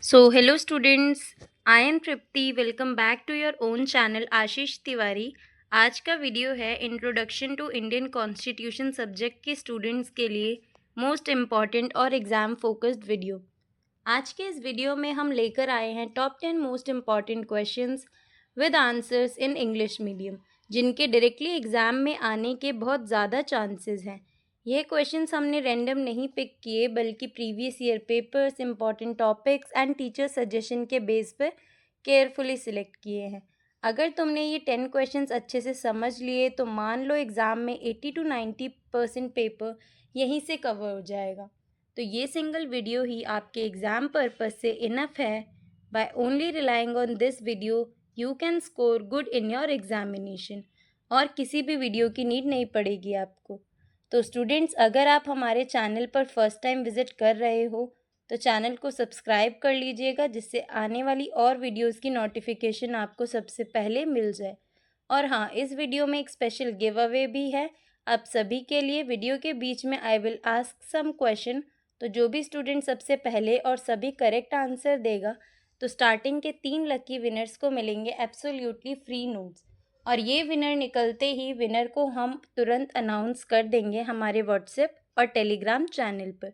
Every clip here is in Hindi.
So, hello students, I am Tripti. Welcome back to your own channel आशीष तिवारी। आज का वीडियो है introduction to Indian constitution subject के स्टूडेंट्स के लिए मोस्ट इम्पॉर्टेंट और एग्ज़ाम फोकस्ड वीडियो। आज के इस वीडियो में हम लेकर आए हैं top 10 most important questions with answers in English medium, जिनके डायरेक्टली एग्ज़ाम में आने के बहुत ज़्यादा चांसेस हैं। ये क्वेश्चंस हमने रैंडम नहीं पिक किए, बल्कि previous year papers, important topics and teacher suggestion के बेस पर केयरफुली सिलेक्ट किए हैं। अगर तुमने ये 10 क्वेश्चंस अच्छे से समझ लिए तो मान लो एग्ज़ाम में 80 to 90% पेपर यहीं से कवर हो जाएगा। तो ये सिंगल वीडियो ही आपके एग्ज़ाम पर्पज़ से इनफ है। By only relying on this video you can score good in your examination, और किसी भी वीडियो की नीड नहीं पड़ेगी आपको। तो स्टूडेंट्स, अगर आप हमारे चैनल पर फर्स्ट टाइम विज़िट कर रहे हो तो चैनल को सब्सक्राइब कर लीजिएगा, जिससे आने वाली और वीडियोस की नोटिफिकेशन आपको सबसे पहले मिल जाए। और हाँ, इस वीडियो में एक स्पेशल गिव अवे भी है आप सभी के लिए। वीडियो के बीच में I will ask some question, तो जो भी स्टूडेंट सबसे पहले और सभी करेक्ट आंसर देगा तो स्टार्टिंग के 3 लकी विनर्स को मिलेंगे एब्सोल्युटली फ्री नोट्स। और ये विनर निकलते ही विनर को हम तुरंत अनाउंस कर देंगे हमारे व्हाट्सएप और टेलीग्राम चैनल पर।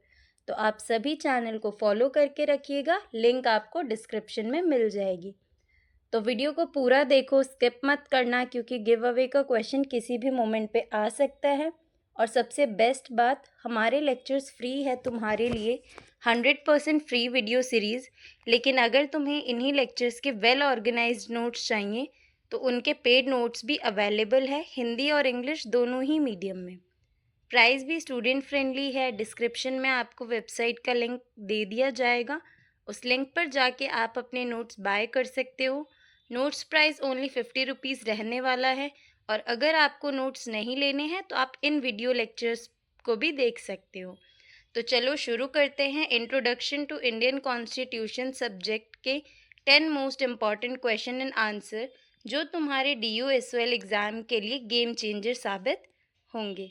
तो आप सभी चैनल को फॉलो करके रखिएगा, लिंक आपको डिस्क्रिप्शन में मिल जाएगी। तो वीडियो को पूरा देखो, स्किप मत करना, क्योंकि गिव अवे का क्वेश्चन किसी भी मोमेंट पे आ सकता है। और सबसे बेस्ट बात, हमारे लेक्चर्स फ्री है तुम्हारे लिए, 100% फ्री वीडियो सीरीज़। लेकिन अगर तुम्हें इन्हीं लेक्चर्स के वेल ऑर्गेनाइज्ड नोट्स चाहिए तो उनके पेड नोट्स भी अवेलेबल है, हिंदी और इंग्लिश दोनों ही मीडियम में। प्राइस भी स्टूडेंट फ्रेंडली है। डिस्क्रिप्शन में आपको वेबसाइट का लिंक दे दिया जाएगा, उस लिंक पर जाके आप अपने नोट्स बाय कर सकते हो। नोट्स प्राइस ओनली 50 रुपीज़ रहने वाला है। और अगर आपको नोट्स नहीं लेने हैं तो आप इन वीडियो लेक्चर्स को भी देख सकते हो। तो चलो शुरू करते हैं introduction to Indian constitution subject के 10 most important question and answer, जो तुम्हारे DU-SOL एग्ज़ाम के लिए गेम चेंजर साबित होंगे।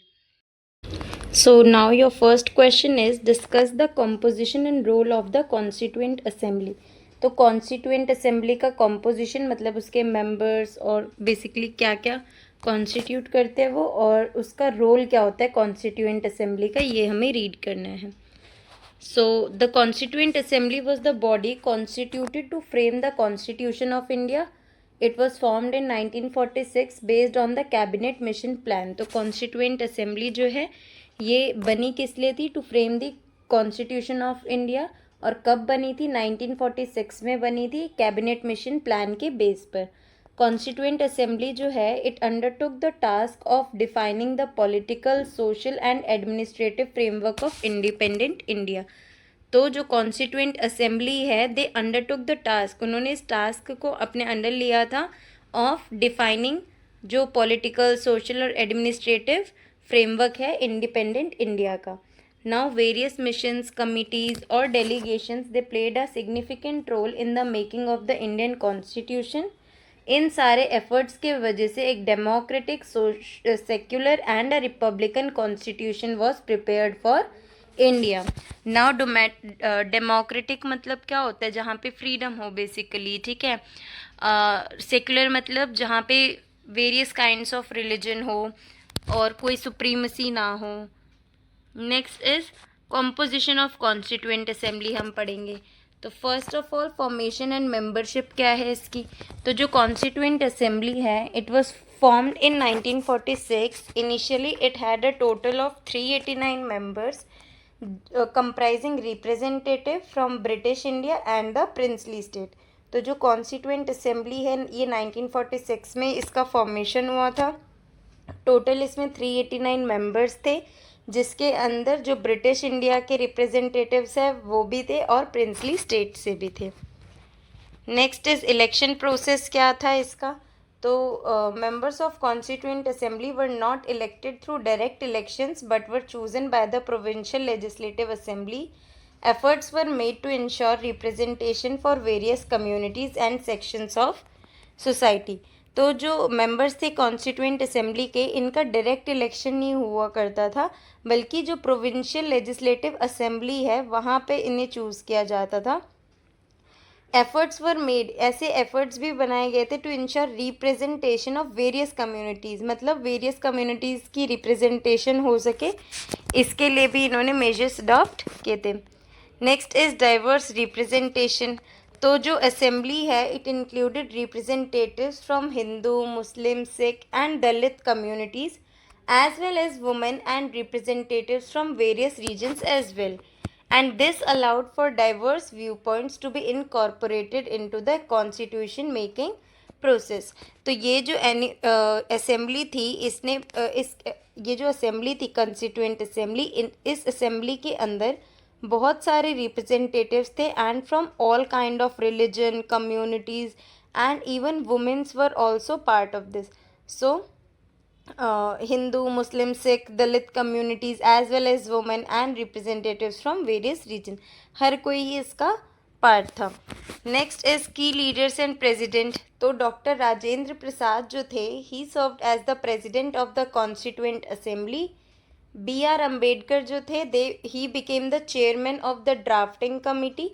So now your first question is discuss the composition and role of the Constituent Assembly। तो Constituent Assembly का composition मतलब उसके members और basically क्या क्या constitute करते हैं वो, और उसका role क्या होता है Constituent Assembly का, ये हमें read करना है। So the Constituent Assembly was the body constituted to frame the Constitution of India. It was formed in 1946 based on the Cabinet Mission Plan। तो Constituent Assembly जो है ये बनी किस लिए थी? To frame the constitution of India. और कब बनी थी? 1946 में बनी थी, कैबिनेट मिशन प्लान के बेस पर। कॉन्स्टिट्यूएंट असेंबली जो है, it undertook the task of defining the political, social and administrative framework of independent India. तो जो कॉन्स्टिट्यूएंट असेंबली है, दे अंडरटुक द टास्क, उन्होंने इस टास्क को अपने अंडर लिया था ऑफ डिफाइनिंग जो पॉलिटिकल, सोशल और एडमिनिस्ट्रेटिव फ्रेमवर्क है इंडिपेंडेंट इंडिया का। नाउ वेरियस मिशंस, कमिटीज़ और delegations, they played a significant role in the making of the Indian constitution. इन सारे एफर्ट्स के वजह से एक democratic, secular and a republican constitution was prepared for India. Now democratic मतलब क्या होता है? जहाँ पे फ्रीडम हो बेसिकली, ठीक है। सेक्युलर मतलब जहाँ पे वेरियस काइंड्स ऑफ रिलीजन हो और कोई सुप्रीमसी ना हो। Next is composition of constituent assembly हम पढ़ेंगे। तो first of all formation and membership क्या है इसकी? तो जो कॉन्स्टिट्यूएंट असेंबली है, it was formed in 1946. Initially it had a total of 389 members, comprising representative from British India and the princely state। तो जो कॉन्स्टिट्यूएंट असेंबली है ये 1946 में इसका फॉर्मेशन हुआ था। टोटल इसमें 389 मेंबर्स थे, जिसके अंदर जो ब्रिटिश इंडिया के रिप्रेजेंटेटिव्स हैं वो भी थे और प्रिंसली स्टेट से भी थे। नेक्स्ट इज इलेक्शन प्रोसेस क्या था इसका? तो members of constituent assembly were not elected through direct elections but were chosen by the provincial legislative assembly. Efforts were made to ensure representation for various communities and sections of society. तो जो मेंबर्स थे कॉन्स्टिट्यूएंट असेंबली के, इनका डायरेक्ट इलेक्शन नहीं हुआ करता था, बल्कि जो प्रोविंशियल लेजिस्लेटिव असेंबली है वहाँ पे इन्हें चूज़ किया जाता था। एफर्ट्स वर मेड, ऐसे एफर्ट्स भी बनाए गए थे to ensure representation of various communities, मतलब वेरियस कम्युनिटीज़ की रिप्रेजेंटेशन हो सके, इसके लिए भी इन्होंने मेजर्स अडॉप्ट किए थे। Next is diverse representation. तो जो असेंबली है it included representatives from Hindu, Muslim, Sikh and Dalit communities as well as women and representatives from various regions as well, and this allowed for diverse viewpoints to be incorporated into the constitution making process। तो ये जो असेंबली थी इसने ये जो असेंबली थी कंस्टिट्यूएंट असेंबली, इस असेंबली के अंदर बहुत सारे रिप्रेजेंटेटिव्स थे and from all kind of religion communities and even womens were also part of this. So Hindu, Muslim, Sikh, Dalit communities as well as women and representatives from various regions, हर कोई ही इसका पार्ट था। Next is key leaders and president. तो डॉक्टर राजेंद्र प्रसाद जो थे he served as the president of the constituent assembly. B R Ambedkar जो थे they he became the chairman of the drafting committee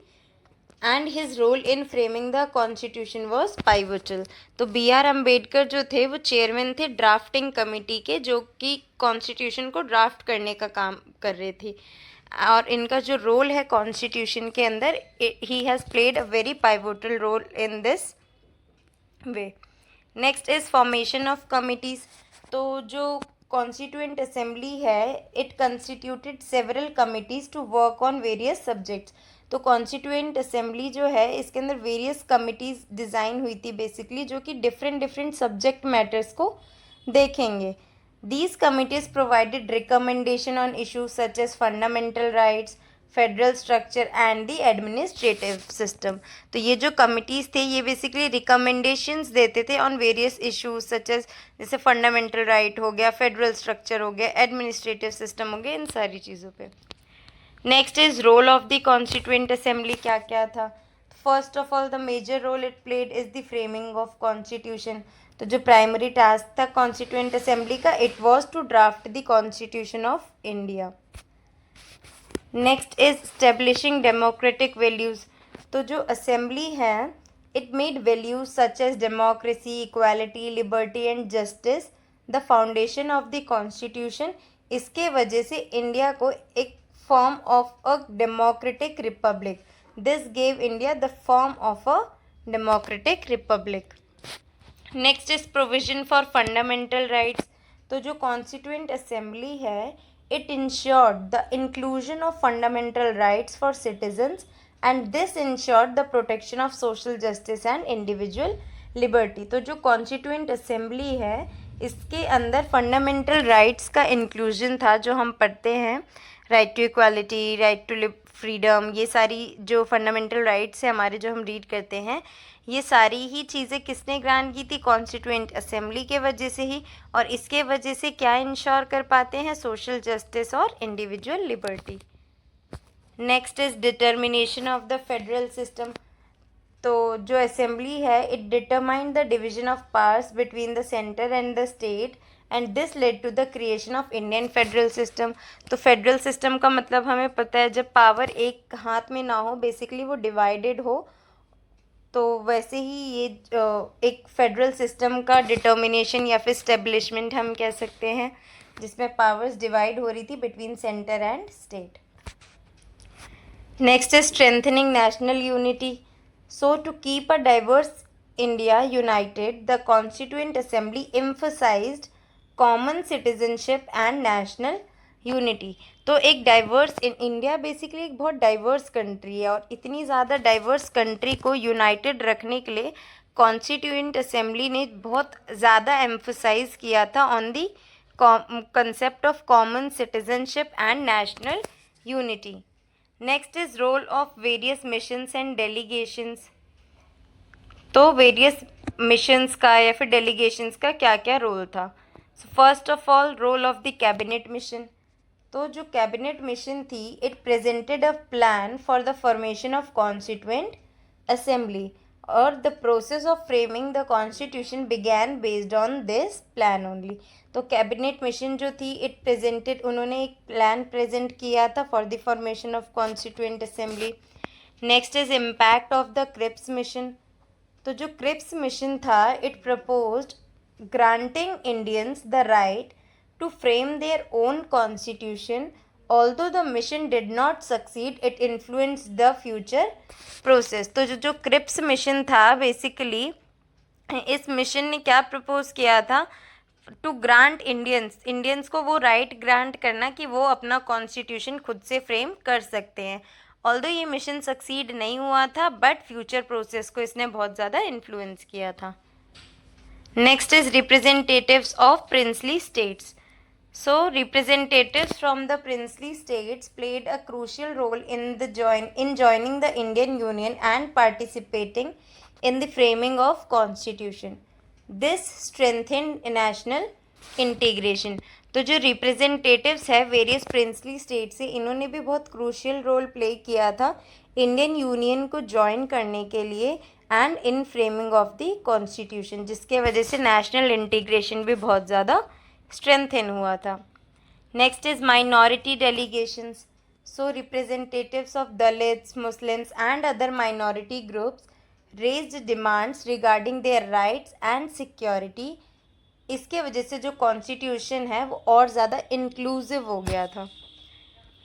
and his role in framing the constitution was pivotal. तो बी आर अम्बेडकर जो थे वो चेयरमैन थे ड्राफ्टिंग कमेटी के, जो कि कॉन्स्टिट्यूशन को ड्राफ्ट करने का काम कर रहे थे, और इनका जो रोल है कॉन्स्टिट्यूशन के अंदर, he has played a very pivotal role in this way. Next is formation of committees. तो जो कॉन्स्टिट्यूएंट असेंबली है it constituted several committees to work on various subjects. तो कॉन्स्टिट्यूएंट असेंबली जो है इसके अंदर वेरियस कमिटीज़ डिज़ाइन हुई थी बेसिकली, जो कि डिफरेंट डिफरेंट सब्जेक्ट मैटर्स को देखेंगे। These committees provided recommendation on issues such as fundamental rights, federal structure and the administrative system. तो ये जो कमिटीज़ थे ये बेसिकली रिकमेंडेशंस देते थे on various issues such as, जैसे फंडामेंटल राइट हो गया, फेडरल स्ट्रक्चर हो गया, एडमिनिस्ट्रेटिव सिस्टम हो गया, इन सारी चीज़ों पे। Next is role of the constituent assembly क्या क्या था। First of all the major role it played is the framing of constitution. तो जो प्राइमरी टास्क था कॉन्स्टिट्यूएंट असेंबली का it was to draft the constitution of India. Next is establishing democratic values. तो जो असेंबली है it made values such as democracy, equality, liberty and justice the foundation of the constitution. इसके वजह से इंडिया को एक form of a democratic Republic, this gave India the form of a democratic Republic. Next is provision for fundamental rights. तो जो कॉन्स्टिट्यूएंट असेंबली है it ensured the inclusion of fundamental rights for citizens and this ensured the protection of social justice and individual liberty। तो जो कॉन्स्टिट्यूएंट असेंबली है इसके अंदर फंडामेंटल राइट्स का इंक्लूजन था, जो हम पढ़ते हैं right to equality, right to freedom, ये सारी जो फंडामेंटल राइट्स हैं हमारे जो हम रीड करते हैं, ये सारी ही चीज़ें किसने ग्रांट की थी, कॉन्स्टिट्यूएंट असेंबली के वजह से ही, और इसके वजह से क्या इंश्योर कर पाते हैं, सोशल जस्टिस और individual liberty. Next is determination of the federal system. तो जो असेंबली है it determine the division of powers between the centre and the state and this led to the creation of Indian federal system. तो फेडरल सिस्टम का मतलब हमें पता है जब पावर एक हाथ में ना हो, बेसिकली वो डिवाइडेड हो, तो वैसे ही ये एक फेडरल सिस्टम का डिटर्मिनेशन या फिर स्टेब्लिशमेंट हम कह सकते हैं, जिसमें पावर्स डिवाइड हो रही थी between centre and state. Next is strengthening national unity. So to keep a diverse India united the constituent assembly emphasised common citizenship and national unity. तो एक डाइवर्स इन इंडिया बेसिकली एक बहुत डाइवर्स कंट्री है, और इतनी ज़्यादा डाइवर्स कंट्री को यूनाइटेड रखने के लिए कॉन्स्टिट्यूएंट असेंबली ने बहुत ज़्यादा एम्फसाइज किया था on the concept of common citizenship and national unity. Next is role of various missions and delegations. तो वेरियस मिशंस का या फिर डेलीगेशंस का क्या क्या रोल था। First of all role of the cabinet mission. तो जो कैबिनेट मिशन थी it presented a plan for the formation of constituent assembly, और the process of framing the constitution began based on this plan only. तो कैबिनेट मिशन जो थी इट प्रेजेंटेड, उन्होंने एक प्लान प्रेजेंट किया था for the formation of constituent assembly. Next is impact of the Cripps mission. तो जो क्रिप्स मिशन था, it proposed granting Indians the right to frame their own constitution. Although the mission did not succeed, it influence the future process. तो जो जो क्रिप्स मिशन था, बेसिकली इस मिशन ने क्या प्रपोज किया था, टू ग्रांट इंडियंस को वो राइट ग्रांट करना कि वो अपना कॉन्स्टिट्यूशन खुद से फ्रेम कर सकते हैं। ऑल्दो ये मिशन सक्सीड नहीं हुआ था, बट फ्यूचर प्रोसेस को इसने बहुत ज़्यादा इन्फ्लुएंस किया था। Next is representatives of princely states. So, representatives from the princely states played a crucial role in joining the Indian Union and participating in the framing of Constitution. This strengthened national integration. तो जो रिप्रेजेंटेटिव्स है वेरियस प्रिंसली स्टेट से, इन्होंने भी बहुत क्रूशियल रोल प्ले किया था इंडियन यूनियन को ज्वाइन करने के लिए and in framing of the constitution, जिसके वजह से नेशनल इंटीग्रेशन भी बहुत ज़्यादा स्ट्रेंथन हुआ था। Next is minority delegations. So representatives of Dalits, Muslims and other minority groups raised demands regarding their rights and security. इसके वजह से जो कॉन्स्टिट्यूशन है वो और ज़्यादा इंक्लूसिव हो गया था।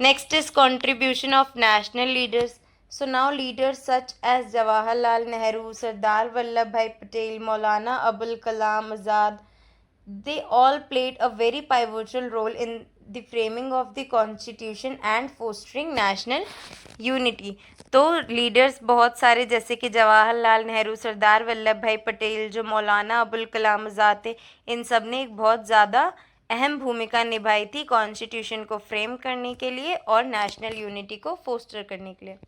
Next is contribution of national leaders. So now leaders such as Jawaharlal Nehru, Sardar Vallabh Bhai Patel, Maulana Abul Kalam Azad, they all played a very pivotal role in the framing of the constitution and fostering national unity. तो लीडर्स बहुत सारे, जैसे कि जवाहरलाल नेहरू, सरदार वल्लभ भाई पटेल, जो मौलाना अबुल कलाम आज़ाद थे, इन सब ने एक बहुत ज़्यादा अहम भूमिका निभाई थी कॉन्स्टिट्यूशन को फ्रेम करने के लिए और नेशनल यूनिटी को फोस्टर करने के लिए।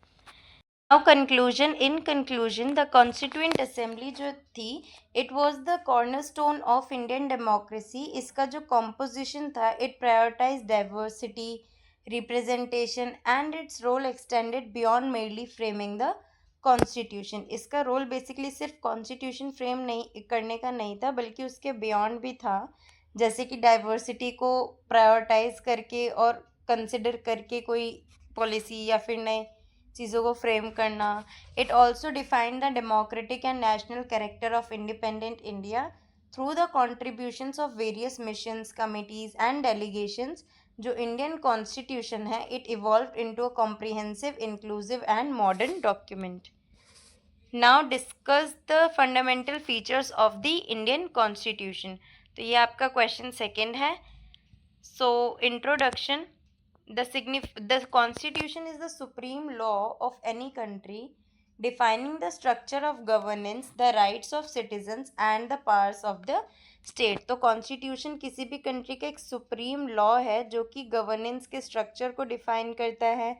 Now conclusion, in conclusion, the Constituent Assembly जो थी, it was the cornerstone of Indian democracy. इसका जो composition था, it prioritized diversity, representation and its role extended beyond merely framing the constitution. इसका role basically सिर्फ constitution frame नहीं करने का नहीं था, बल्कि उसके beyond भी था, जैसे कि diversity को prioritize करके और consider करके कोई policy या फिर नए चीज़ों को फ्रेम करना। It also defined the democratic and national character of independent India through the contributions of various missions, committees and delegations. जो इंडियन कॉन्स्टिट्यूशन है, it evolve into a comprehensive, inclusive and modern document. Now discuss the fundamental features of the Indian constitution. तो ये आपका क्वेश्चन सेकेंड है। So introduction. The Constitution is the supreme law of any country, defining the structure of governance, the rights of citizens and the powers of the state. तो Constitution किसी भी कंट्री का एक सुप्रीम लॉ है जो कि गवर्नेंस के स्ट्रक्चर को डिफाइन करता है,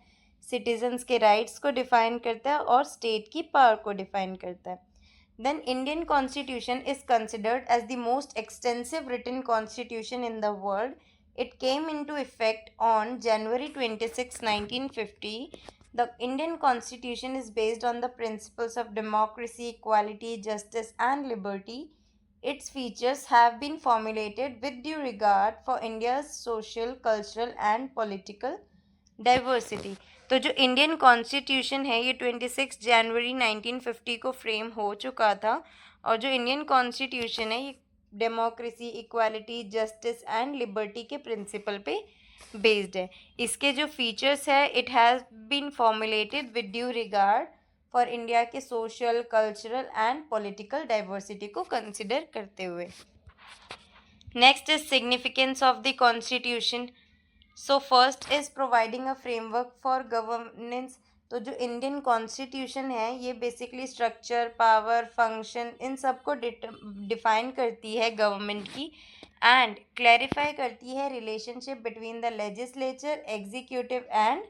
सिटीजन्स के राइट्स को डिफाइन करता है और स्टेट की पावर को डिफाइन करता है। Then Indian Constitution is considered as the most extensive written constitution in the world. It came into effect on January 26, 1950. The Indian Constitution is based on the principles of democracy, equality, justice, and liberty. Its features have been formulated with due regard for India's social, cultural, and political diversity. तो जो इंडियन कॉन्स्टिट्यूशन है ये 26 जनवरी 1950 को फ्रेम हो चुका था, और जो इंडियन कॉन्स्टिट्यूशन है ये democracy, equality, justice and liberty के प्रिंसिपल पे बेस्ड है। इसके जो फीचर्स है, it has been formulated with due regard for India के social, cultural and political diversity को कंसिडर करते हुए। Next is significance of the constitution. So first is providing a framework for governance. तो जो इंडियन कॉन्स्टिट्यूशन है ये बेसिकली स्ट्रक्चर, पावर, फंक्शन, इन सब को डिफाइन करती है गवर्नमेंट की, एंड क्लैरिफाई करती है relationship between the legislature, executive and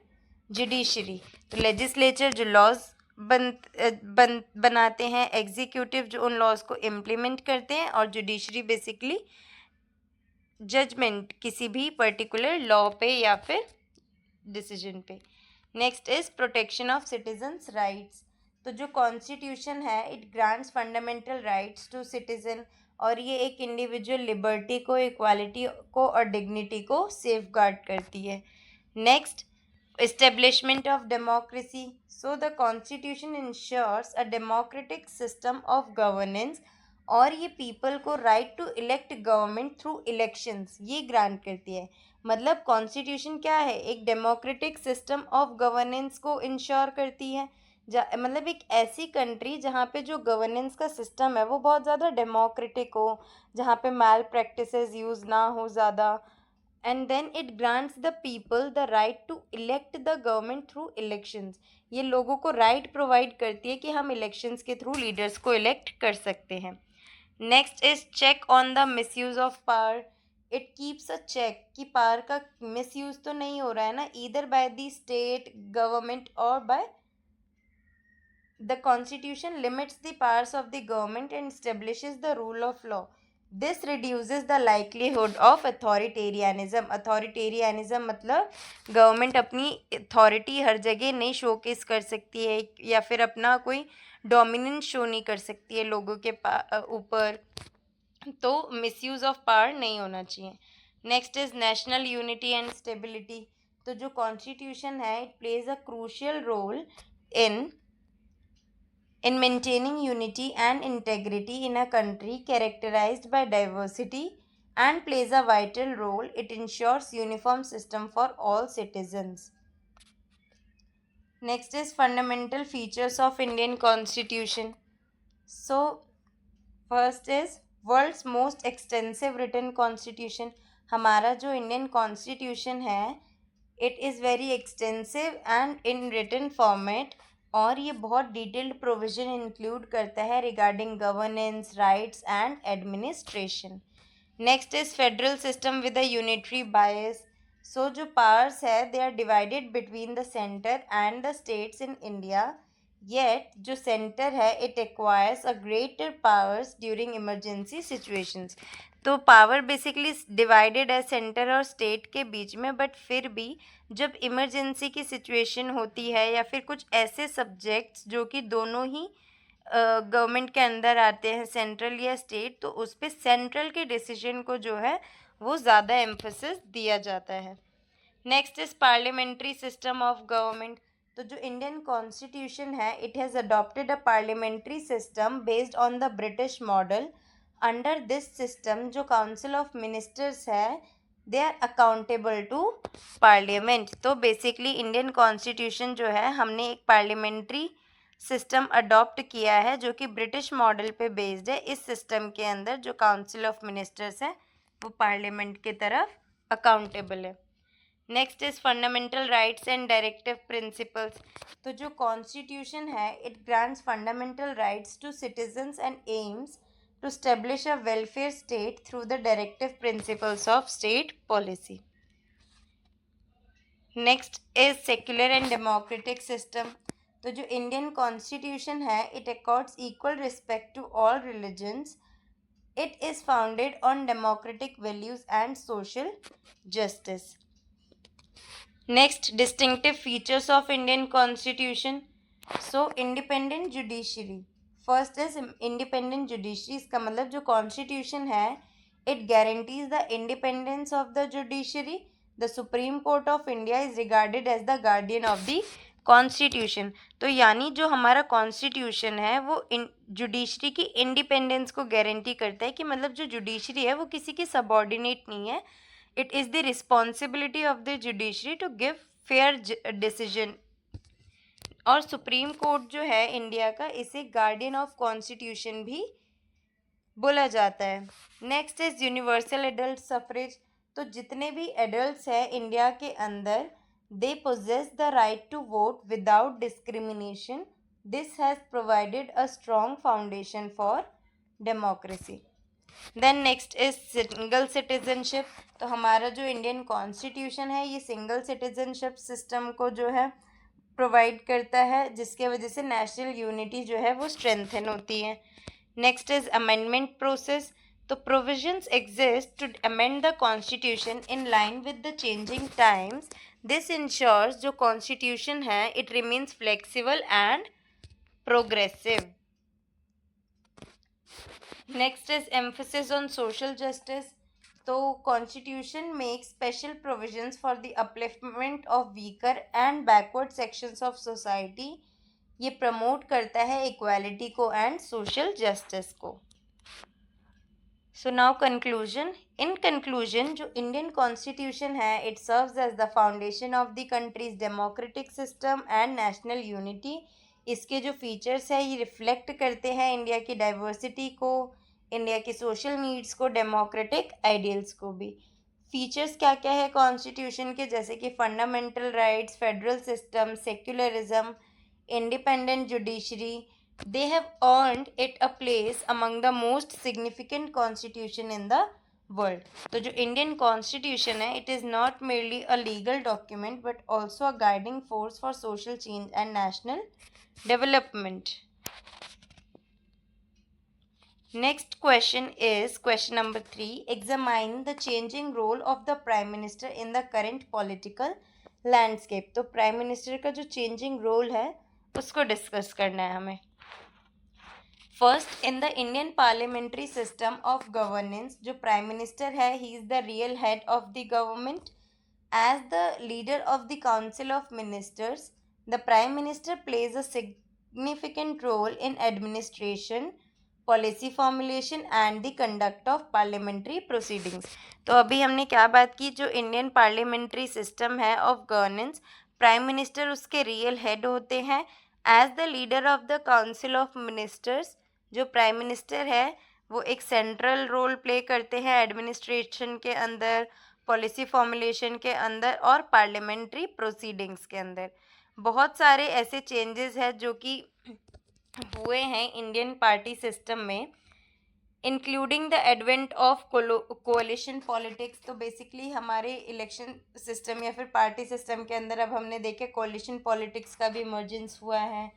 judiciary. तो लेजिस्लेचर जो लॉज बनाते हैं, एग्जीक्यूटिव जो उन लॉज को इम्प्लीमेंट करते हैं, और जुडिशरी बेसिकली जजमेंट किसी भी पर्टिकुलर लॉ पे या फिर डिसीजन पे। Next is protection of citizens rights. तो जो कॉन्स्टिट्यूशन है it grants fundamental rights to citizen, और ये एक इंडिविजुअल लिबर्टी को, इक्वालिटी को और डिग्निटी को सेफ गार्ड करती है। Next, Establishment of democracy. So the constitution ensures a democratic system of governance और ये पीपल को right to elect government through elections ये ग्रांट करती है। मतलब कॉन्स्टिट्यूशन क्या है, एक डेमोक्रेटिक सिस्टम ऑफ गवर्नेंस को इंश्योर करती है। मतलब एक ऐसी कंट्री जहाँ पे जो गवर्नेंस का सिस्टम है वो बहुत ज़्यादा डेमोक्रेटिक हो, जहाँ पे मैल प्रैक्टिसेस यूज़ ना हो ज़्यादा, and then it grants the people the right to elect the government through elections. ये लोगों को राइट प्रोवाइड करती है कि हम इलेक्शंस के थ्रू लीडर्स को इलेक्ट कर सकते हैं। Next is check on the misuse of power. It keeps a check कि पावर का मिसयूज तो नहीं हो रहा है ना, either by the state government और by the constitution limits the powers of the government and establishes the rule of law. This reduces the likelihood of authoritarianism. Authoritarianism मतलब गवर्नमेंट अपनी अथॉरिटी हर जगह नहीं शोकेस कर सकती है या फिर अपना कोई डोमिनेंस शो नहीं कर सकती है लोगों के ऊपर, तो मिसयूज ऑफ पावर नहीं होना चाहिए। Next is national unity and stability. तो जो कॉन्स्टिट्यूशन है it plays a crucial role in maintaining unity and integrity in a country characterized by diversity and plays a vital role. It ensures uniform system for all citizens. Next is fundamental features of Indian Constitution. So first is world's most extensive written constitution. हमारा जो इंडियन कॉन्स्टिट्यूशन है it is very extensive and in written format, और ये बहुत डिटेल्ड प्रोविजन इंक्लूड करता है regarding governance, rights and administration. Next is federal system with a unitary bias. So जो पावर्स है they are divided between the centre and the states in India, yet जो सेंटर है it acquires a greater powers during emergency situations. तो पावर बेसिकली डिवाइडेड है सेंटर और स्टेट के बीच में, बट फिर भी जब इमरजेंसी की सिचुएशन होती है या फिर कुछ ऐसे सब्जेक्ट्स जो कि दोनों ही गवर्नमेंट के अंदर आते हैं, सेंट्रल या स्टेट, तो उस पर सेंट्रल के डिसीजन को जो है वो ज़्यादा एम्फोसिस दिया जाता है। Next is parliamentary system of government. तो जो इंडियन कॉन्स्टिट्यूशन है it has adopted a parliamentary system based on the British model. Under this system जो काउंसिल ऑफ मिनिस्टर्स है they are accountable to parliament. तो बेसिकली इंडियन कॉन्स्टिट्यूशन जो है हमने एक पार्लियामेंट्री सिस्टम अडॉप्ट किया है जो कि ब्रिटिश मॉडल पे बेस्ड है। इस सिस्टम के अंदर जो काउंसिल ऑफ मिनिस्टर्स है वो पार्लियामेंट की तरफ अकाउंटेबल है। Next is fundamental rights and directive principles. तो जो कॉन्स्टिट्यूशन है it grants fundamental rights to citizens and aims to establish a welfare state through the directive principles of state policy. Next is secular and democratic system. तो जो इंडियन कॉन्स्टिट्यूशन है it accords equal respect to all religions. It is founded on democratic values and social justice. Next, distinctive features of Indian constitution. So independent judiciary. First is independent judiciary. इसका मतलब जो कॉन्स्टिट्यूशन है it guarantees the independence of the judiciary. The supreme Court of India is regarded as the guardian of the constitution. तो यानी जो हमारा कॉन्स्टिट्यूशन है वो जुडिशरी की इंडिपेंडेंस को गारंटी करता है कि मतलब जो जुडिशरी है वो किसी की सबॉर्डिनेट नहीं है। It is the responsibility of the judiciary to give fair decision. और सुप्रीम कोर्ट जो है इंडिया का इसे गार्डियन ऑफ कॉन्स्टिट्यूशन भी बोला जाता है। Next is universal adult suffrage. तो जितने भी एडल्ट्स हैं इंडिया के अंदर they possess the right to vote without discrimination. This has provided a strong foundation for democracy. Then next is single citizenship. तो हमारा जो इंडियन कॉन्स्टिट्यूशन है ये सिंगल सिटीजनशिप सिस्टम को जो है प्रोवाइड करता है, जिसके वजह से नेशनल यूनिटी जो है वो स्ट्रेंथन होती है। Next is amendment process. तो provisions exist to amend the constitution in line with the changing times. This ensures जो कॉन्स्टिट्यूशन है it remains flexible and progressive. Next is emphasis on social justice. तो constitution make special provisions for the upliftment of weaker and backward sections of society. ये प्रमोट करता है इक्वालिटी को एंड सोशल जस्टिस को। So now conclusion. In conclusion, जो इंडियन कॉन्स्टिट्यूशन है, it serves as the foundation of the country's democratic system and national unity. इसके जो फीचर्स है ये रिफ्लेक्ट करते हैं इंडिया की डाइवर्सिटी को, इंडिया की सोशल नीड्स को, डेमोक्रेटिक आइडियल्स को भी। फीचर्स क्या क्या है कॉन्स्टिट्यूशन के, जैसे कि fundamental rights, federal system, secularism, independent judiciary, they have earned it a place among the most significant constitution in the world. तो जो इंडियन कॉन्स्टिट्यूशन है, it is not merely a legal document but also a guiding force for social change and national development. Next question is question number 3. Examine the changing role of the Prime Minister in the current political landscape. तो प्राइम मिनिस्टर का जो चेंजिंग रोल है उसको डिस्कस करना है हमें। First, in the Indian parliamentary system of governance, जो प्राइम मिनिस्टर है, he is the real head of the government. As the leader of the council of ministers, the prime minister plays a significant role in administration, policy formulation and the conduct of parliamentary proceedings. तो अभी हमने क्या बात की, जो इंडियन पार्लियामेंट्री सिस्टम है ऑफ गवर्नेंस, प्राइम मिनिस्टर उसके रियल हेड होते हैं। As the leader of the council of ministers, जो प्राइम मिनिस्टर है वो एक सेंट्रल रोल प्ले करते हैं एडमिनिस्ट्रेशन के अंदर, पॉलिसी फॉर्मुलेशन के अंदर और पार्लियामेंट्री प्रोसीडिंग्स के अंदर। बहुत सारे ऐसे चेंजेस हैं जो कि हुए हैं इंडियन पार्टी सिस्टम में, including the advent of कोalition politics. तो बेसिकली हमारे इलेक्शन सिस्टम या फिर पार्टी सिस्टम के अंदर अब हमने देखे कोalition पॉलिटिक्स का भी इमर्जेंस हुआ है,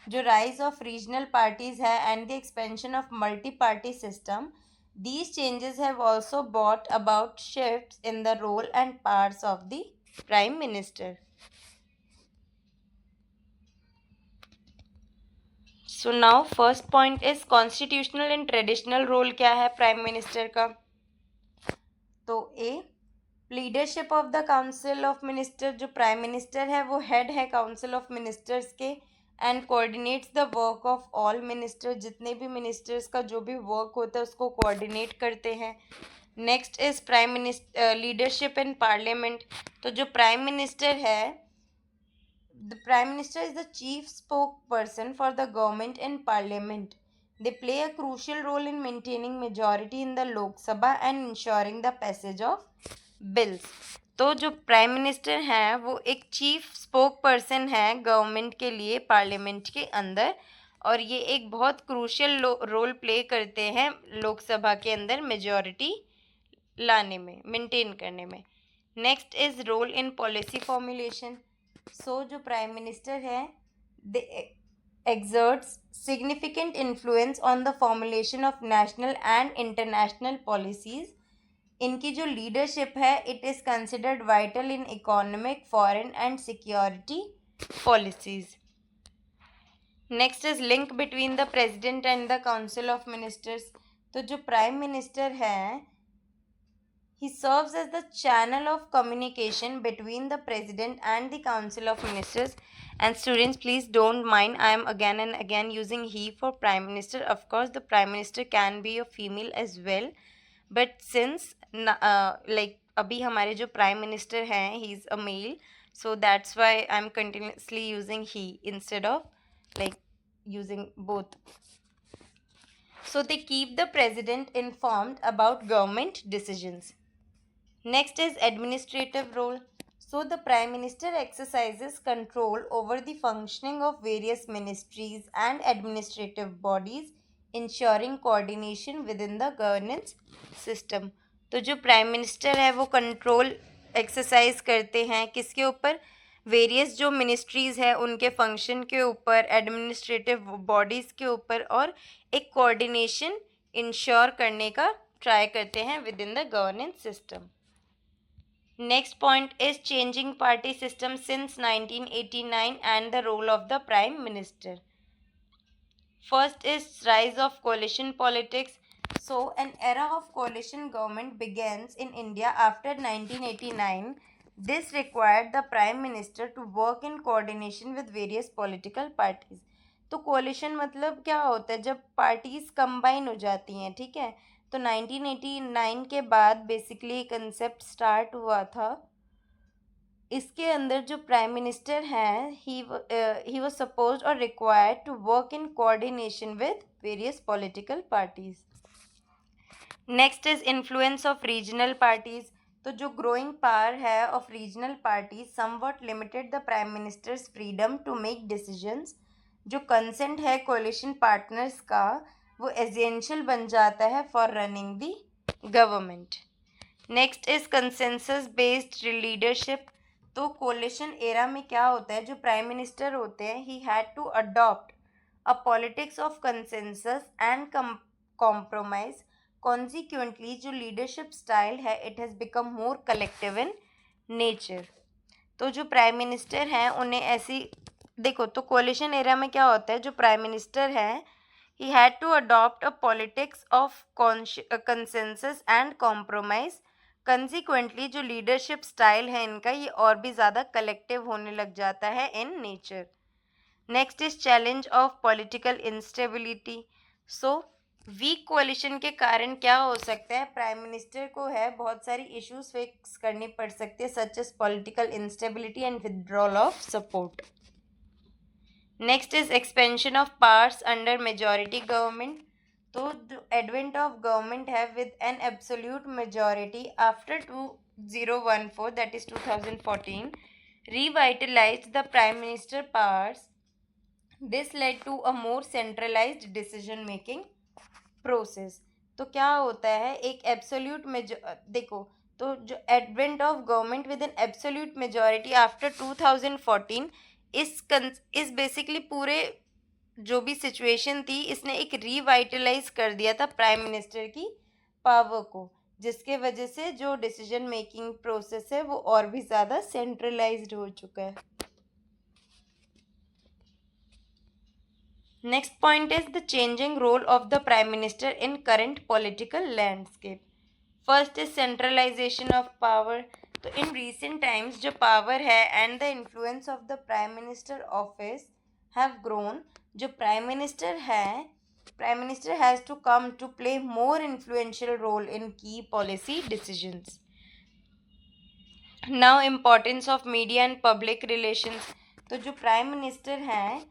जो राइज ऑफ रीजनल पार्टीज है and the expansion of multi party system. These changes have also brought about shifts in the role and powers of the prime minister. So now first point is constitutional and traditional role क्या है प्राइम मिनिस्टर का। तो a, leadership of the council of minister, जो प्राइम मिनिस्टर है वो हेड है काउंसिल ऑफ मिनिस्टर्स के and coordinates the work of all minister. जितने भी मिनिस्टर्स का जो भी वर्क होता है उसको कोऑर्डिनेट करते हैं। Next is prime minister leadership in parliament. तो जो प्राइम मिनिस्टर है, the Prime Minister is the chief spokesperson for the government in Parliament. They play a crucial role in maintaining majority in the Lok Sabha and ensuring the passage of bills. तो जो प्राइम मिनिस्टर हैं वो एक चीफ स्पोक पर्सन है गवर्नमेंट के लिए पार्लियामेंट के अंदर, और ये एक बहुत क्रूशियल रोल प्ले करते हैं लोकसभा के अंदर मेजॉरिटी लाने में, मेंटेन करने में। Next is role in policy formulation. So जो प्राइम मिनिस्टर है, दे exerts significant influence on the formulation of national and international policies. इनकी जो लीडरशिप है, it is considered vital in economic, foreign and security policies. Next is link between the president and the council of ministers. तो जो प्राइम मिनिस्टर है, he serves as the channel of communication between the president and the council of ministers. And students, please don't mind, I am again and again using he for prime minister. Of course the prime minister can be a female as well, but since like अभी हमारे जो प्राइम मिनिस्टर हैं he is a male, so that's why I'm continuously using he instead of like using both. So they keep the president informed about government decisions. Next is administrative role. So the Prime Minister exercises control over the functioning of various ministries and administrative bodies, ensuring coordination within the governance system. तो जो प्राइम मिनिस्टर है वो कंट्रोल एक्सरसाइज करते हैं किसके ऊपर, वेरियस जो मिनिस्ट्रीज़ है उनके फंक्शन के ऊपर, एडमिनिस्ट्रेटिव बॉडीज़ के ऊपर, और एक कोऑर्डिनेशन इंश्योर करने का ट्राई करते हैं with in the governance system. Next point is changing party system since 1989 and the role of the Prime Minister. First is rise of coalition politics. So an era of coalition government begins in India after 1989. This required the prime minister to work in coordination with various political parties. तो कोलिशन मतलब क्या होता है, जब पार्टीज कंबाइन हो जाती हैं, ठीक है। तो 1989 के बाद बेसिकली कंसेप्ट स्टार्ट हुआ था। इसके अंदर जो प्राइम मिनिस्टर हैं ही वाज सपोज्ड और required to work in coordination with various political parties. Next is influence of regional parties. तो जो ग्रोइंग पावर है of regional parties somewhat limited the prime minister's freedom to make decisions. जो कंसेंट है कोalition पार्टनर्स का वो एसेंशियल बन जाता है for running the government. Next is consensus based leadership. तो कोalition एरा में क्या होता है, जो प्राइम मिनिस्टर होते हैं he had to adopt a politics of consensus and compromise. Consequently जो लीडरशिप स्टाइल है it has become more collective in nature. तो जो प्राइम मिनिस्टर हैं उन्हें ऐसी देखो, तो कोalition एरा में क्या होता है, जो प्राइम मिनिस्टर है he had to adopt a politics of consensus and compromise. Consequently जो लीडरशिप स्टाइल है इनका ये और भी ज़्यादा कलेक्टिव होने लग जाता है in nature. Next is challenge of political instability. So weak coalition के कारण क्या हो सकता है, प्राइम मिनिस्टर को है बहुत सारी इश्यूज फेस करनी पड़ सकती है such as political instability and withdrawal of support. Next is expansion of powers under majority government. तो जो एडवेंट ऑफ गवर्नमेंट है with an absolute majority after 2014 that is 2014 revitalized the prime minister powers. This led to a more centralized decision making process. तो क्या होता है, एक एब्सोल्यूट देखो, तो जो advent of government with an absolute majority after 2014 इस बेसिकली पूरे जो भी सिचुएशन थी इसने एक रीवाइटलाइज कर दिया था प्राइम मिनिस्टर की पावर को, जिसके वजह से जो डिसीजन मेकिंग प्रोसेस है वो और भी ज़्यादा सेंट्रलाइज्ड हो चुका है। Next point is the changing role of the Prime Minister in current political landscape. First is centralization of power. तो in recent times जो power है and the influence of the Prime Minister office have grown. जो Prime Minister है, Prime Minister has to come to play more influential role in key policy decisions. Now importance of media and public relations. तो जो Prime Minister हैं,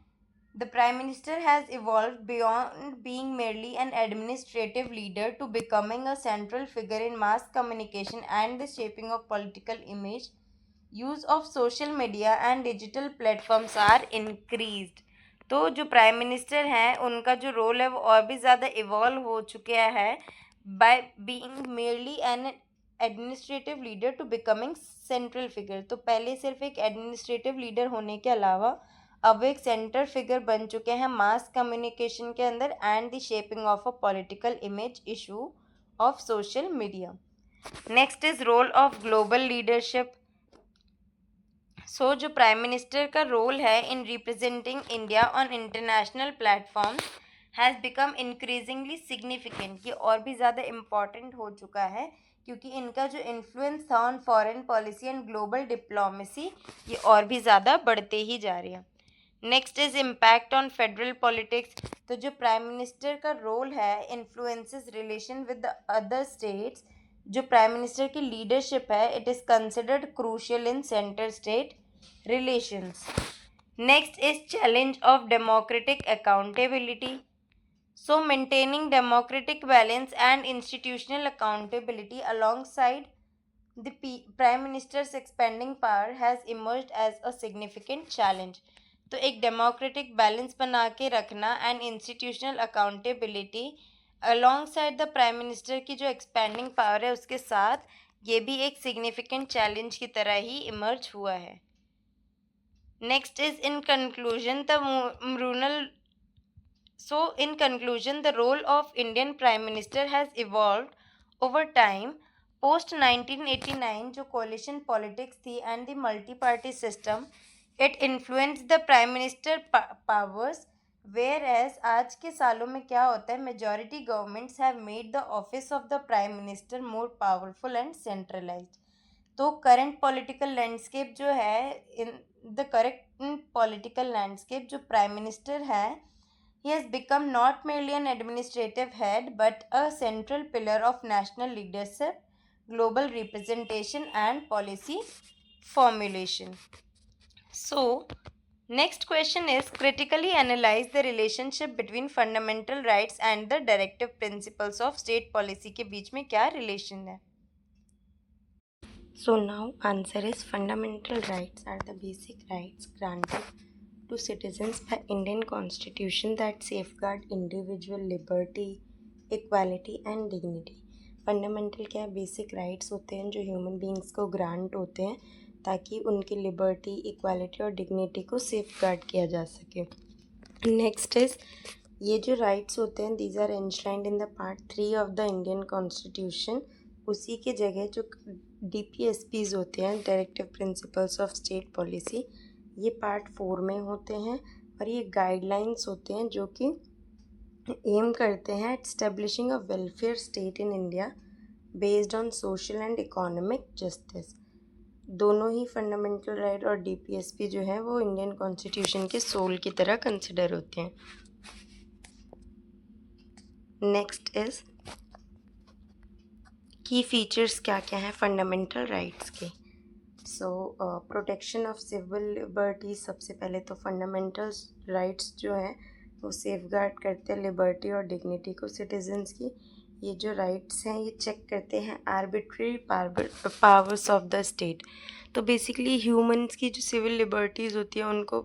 the Prime Minister has evolved beyond being merely an administrative leader to becoming a central figure in mass communication and the shaping of political image. Use of social media and digital platforms are increased. तो जो प्राइम मिनिस्टर हैं उनका जो रोल है वो और भी ज़्यादा इवॉल्व हो चुका है by being merely an administrative leader to becoming central figure. तो पहले सिर्फ एक एडमिनिस्ट्रेटिव लीडर होने के अलावा अब वो एक सेंटर फिगर बन चुके हैं मास कम्युनिकेशन के अंदर and the shaping of a political image issue of social media. Next is role of global leadership. So जो प्राइम मिनिस्टर का रोल है in representing India on international platform has become increasingly significant. ये और भी ज़्यादा इम्पॉर्टेंट हो चुका है क्योंकि इनका जो इन्फ्लुएंस था on foreign policy and global diplomacy ये और भी ज़्यादा बढ़ते ही जा रही है। Next is impact on federal politics. तो जो प्राइम मिनिस्टर का रोल है influences relation with the other states. जो प्राइम मिनिस्टर की लीडरशिप है it is considered crucial in centre state relations. Next is challenge of democratic accountability. So maintaining democratic balance and institutional accountability alongside the Prime Minister's expanding power has emerged as a significant challenge. तो एक डेमोक्रेटिक बैलेंस बना के रखना and institutional accountability alongside the prime minister की जो एक्सपेंडिंग पावर है उसके साथ ये भी एक सिग्निफिकेंट चैलेंज की तरह ही इमर्ज हुआ है। Next is in conclusion the in conclusion, the role of Indian Prime Minister has evolved over time. Post 1989 जो coalition politics थी and the multi-party system, it influenced the Prime Minister powers whereas आज के सालों में क्या होता है, majority governments have made the office of the prime minister more powerful and centralised. तो करंट पॉलिटिकल लैंडस्केप जो है, in the correct political landscape, जो प्राइम मिनिस्टर है, he has become not merely an administrative head but a central pillar of national leadership, global representation and policy formulation. So, next question is critically analyze the relationship between fundamental rights and the directive principles of state policy के बीच में क्या relation है? So now answer is fundamental rights are the basic rights granted to citizens by Indian Constitution that safeguard individual liberty, equality and dignity. Fundamental क्या है? बेसिक राइट्स होते हैं जो ह्यूमन बींग्स को ग्रांट होते हैं ताकि उनकी लिबर्टी, इक्वालिटी और डिग्निटी को सेफ गार्ड किया जा सके। नेक्स्ट इज ये जो राइट्स होते हैं these are enshrined in the part 3 of the Indian constitution. उसी के जगह जो DPSPs होते हैं, directive principles of state policy, ये पार्ट 4 में होते हैं और ये गाइडलाइंस होते हैं जो कि एम करते हैं at establishing a welfare state in India based on social and economic justice. दोनों ही फंडामेंटल राइट और DPSP जो है वो इंडियन कॉन्स्टिट्यूशन के सोल की तरह कंसिडर होते हैं। नेक्स्ट इज की फीचर्स क्या क्या हैं फंडामेंटल राइट्स के। सो प्रोटेक्शन ऑफ सिविल लिबर्टी, सबसे पहले तो फंडामेंटल राइट्स जो हैं वो सेफगार्ड करते हैं लिबर्टी और डिग्निटी को सिटीजन्स की। ये जो राइट्स हैं ये चेक करते हैं arbitrary powers of the state. तो बेसिकली ह्यूमंस की जो सिविल लिबर्टीज़ होती है उनको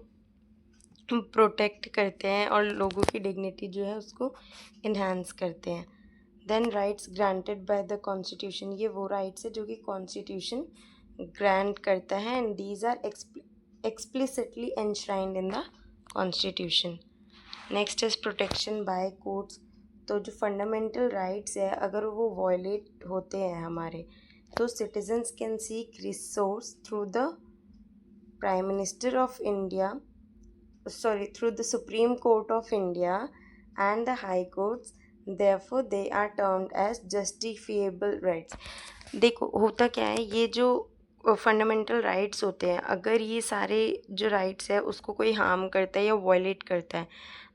प्रोटेक्ट करते हैं और लोगों की डिग्निटी जो है उसको इन्हांस करते हैं। Then rights granted by the constitution, ये वो राइट्स है जो कि कॉन्स्टिट्यूशन ग्रांट करता है and these are explicitly enshrined in the constitution. Next is protection by courts. तो जो फंडामेंटल राइट्स है अगर वो वायलेट होते हैं हमारे, तो citizens can seek resource through the prime minister of India, through the Supreme Court of India and the High Courts, therefore they are termed as justifiable rights। देखो होता क्या है, ये जो फंडामेंटल राइट्स होते हैं अगर ये सारे जो राइट्स है उसको कोई हार्म करता है या वायलेट करता है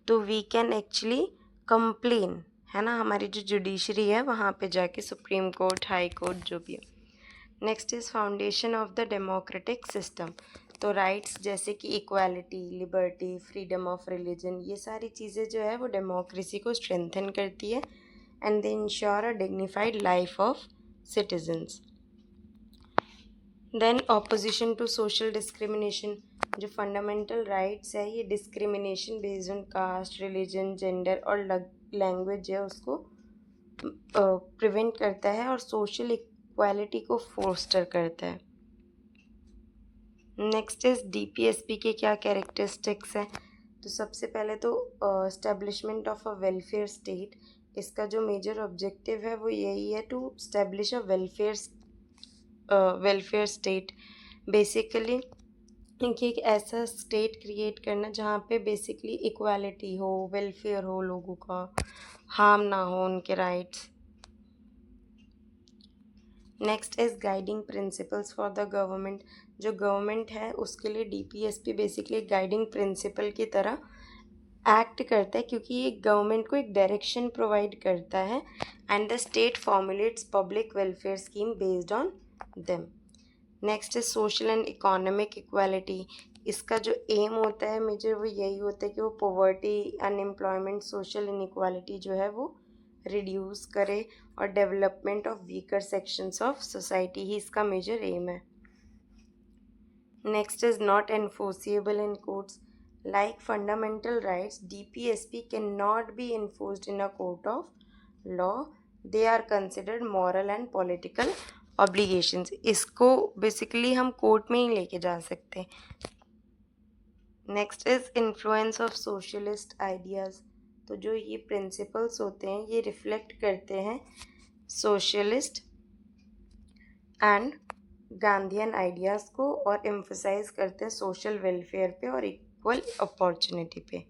तो वी कैन एक्चुअली कंप्लेन, है ना, हमारी जो जुडिशरी है वहाँ पे जाके, सुप्रीम कोर्ट, हाई कोर्ट, जो भी है। Next is foundation of the democratic system. तो राइट्स जैसे कि equality, liberty, freedom of religion, ये सारी चीज़ें जो है वो डेमोक्रेसी को स्ट्रेंथन करती है and they ensure a dignified life of citizens. Then opposition to social discrimination. जो फंडामेंटल राइट्स है ये discrimination based on caste, religion, gender और लैंग्वेज है उसको प्रिवेंट करता है और सोशल इक्वालिटी को फोस्टर करता है। नेक्स्ट इज DPSP के क्या कैरेक्टरिस्टिक्स हैं। तो सबसे पहले तो establishment of a welfare state. इसका जो मेजर ऑब्जेक्टिव है वो यही है to establish a welfare state. Basically कि एक ऐसा स्टेट क्रिएट करना जहाँ पे बेसिकली इक्वालिटी हो, वेलफेयर हो, लोगों का हार्म ना हो, उनके rights. Next is guiding principles for the government. जो गवर्नमेंट है उसके लिए DPSP बेसिकली एक गाइडिंग प्रिंसिपल की तरह एक्ट करता है क्योंकि ये गवर्नमेंट को एक डायरेक्शन प्रोवाइड करता है and the state formulates public welfare scheme based on them. Next is social and economic equality. इसका जो एम होता है मेजर वो यही होता है कि वो पॉवर्टी, अनएम्प्लॉयमेंट, सोशल इनइक्वालिटी जो है वो रिड्यूस करे और development of weaker sections of society ही इसका मेजर एम है। Next is not enforceable in courts. Like fundamental rights, DPSP can not be enforced in a court of law, they are considered moral and political obligations. इसको बेसिकली हम कोर्ट में ही लेके जा सकते। Next is influence of socialist ideas. तो जो ये प्रिंसिपल्स होते हैं ये रिफ्लेक्ट करते हैं सोशलिस्ट एंड गांधीयन आइडियाज़ को और एम्फसाइज करते हैं सोशल वेलफेयर पे और इक्वल अपॉर्चुनिटी पे।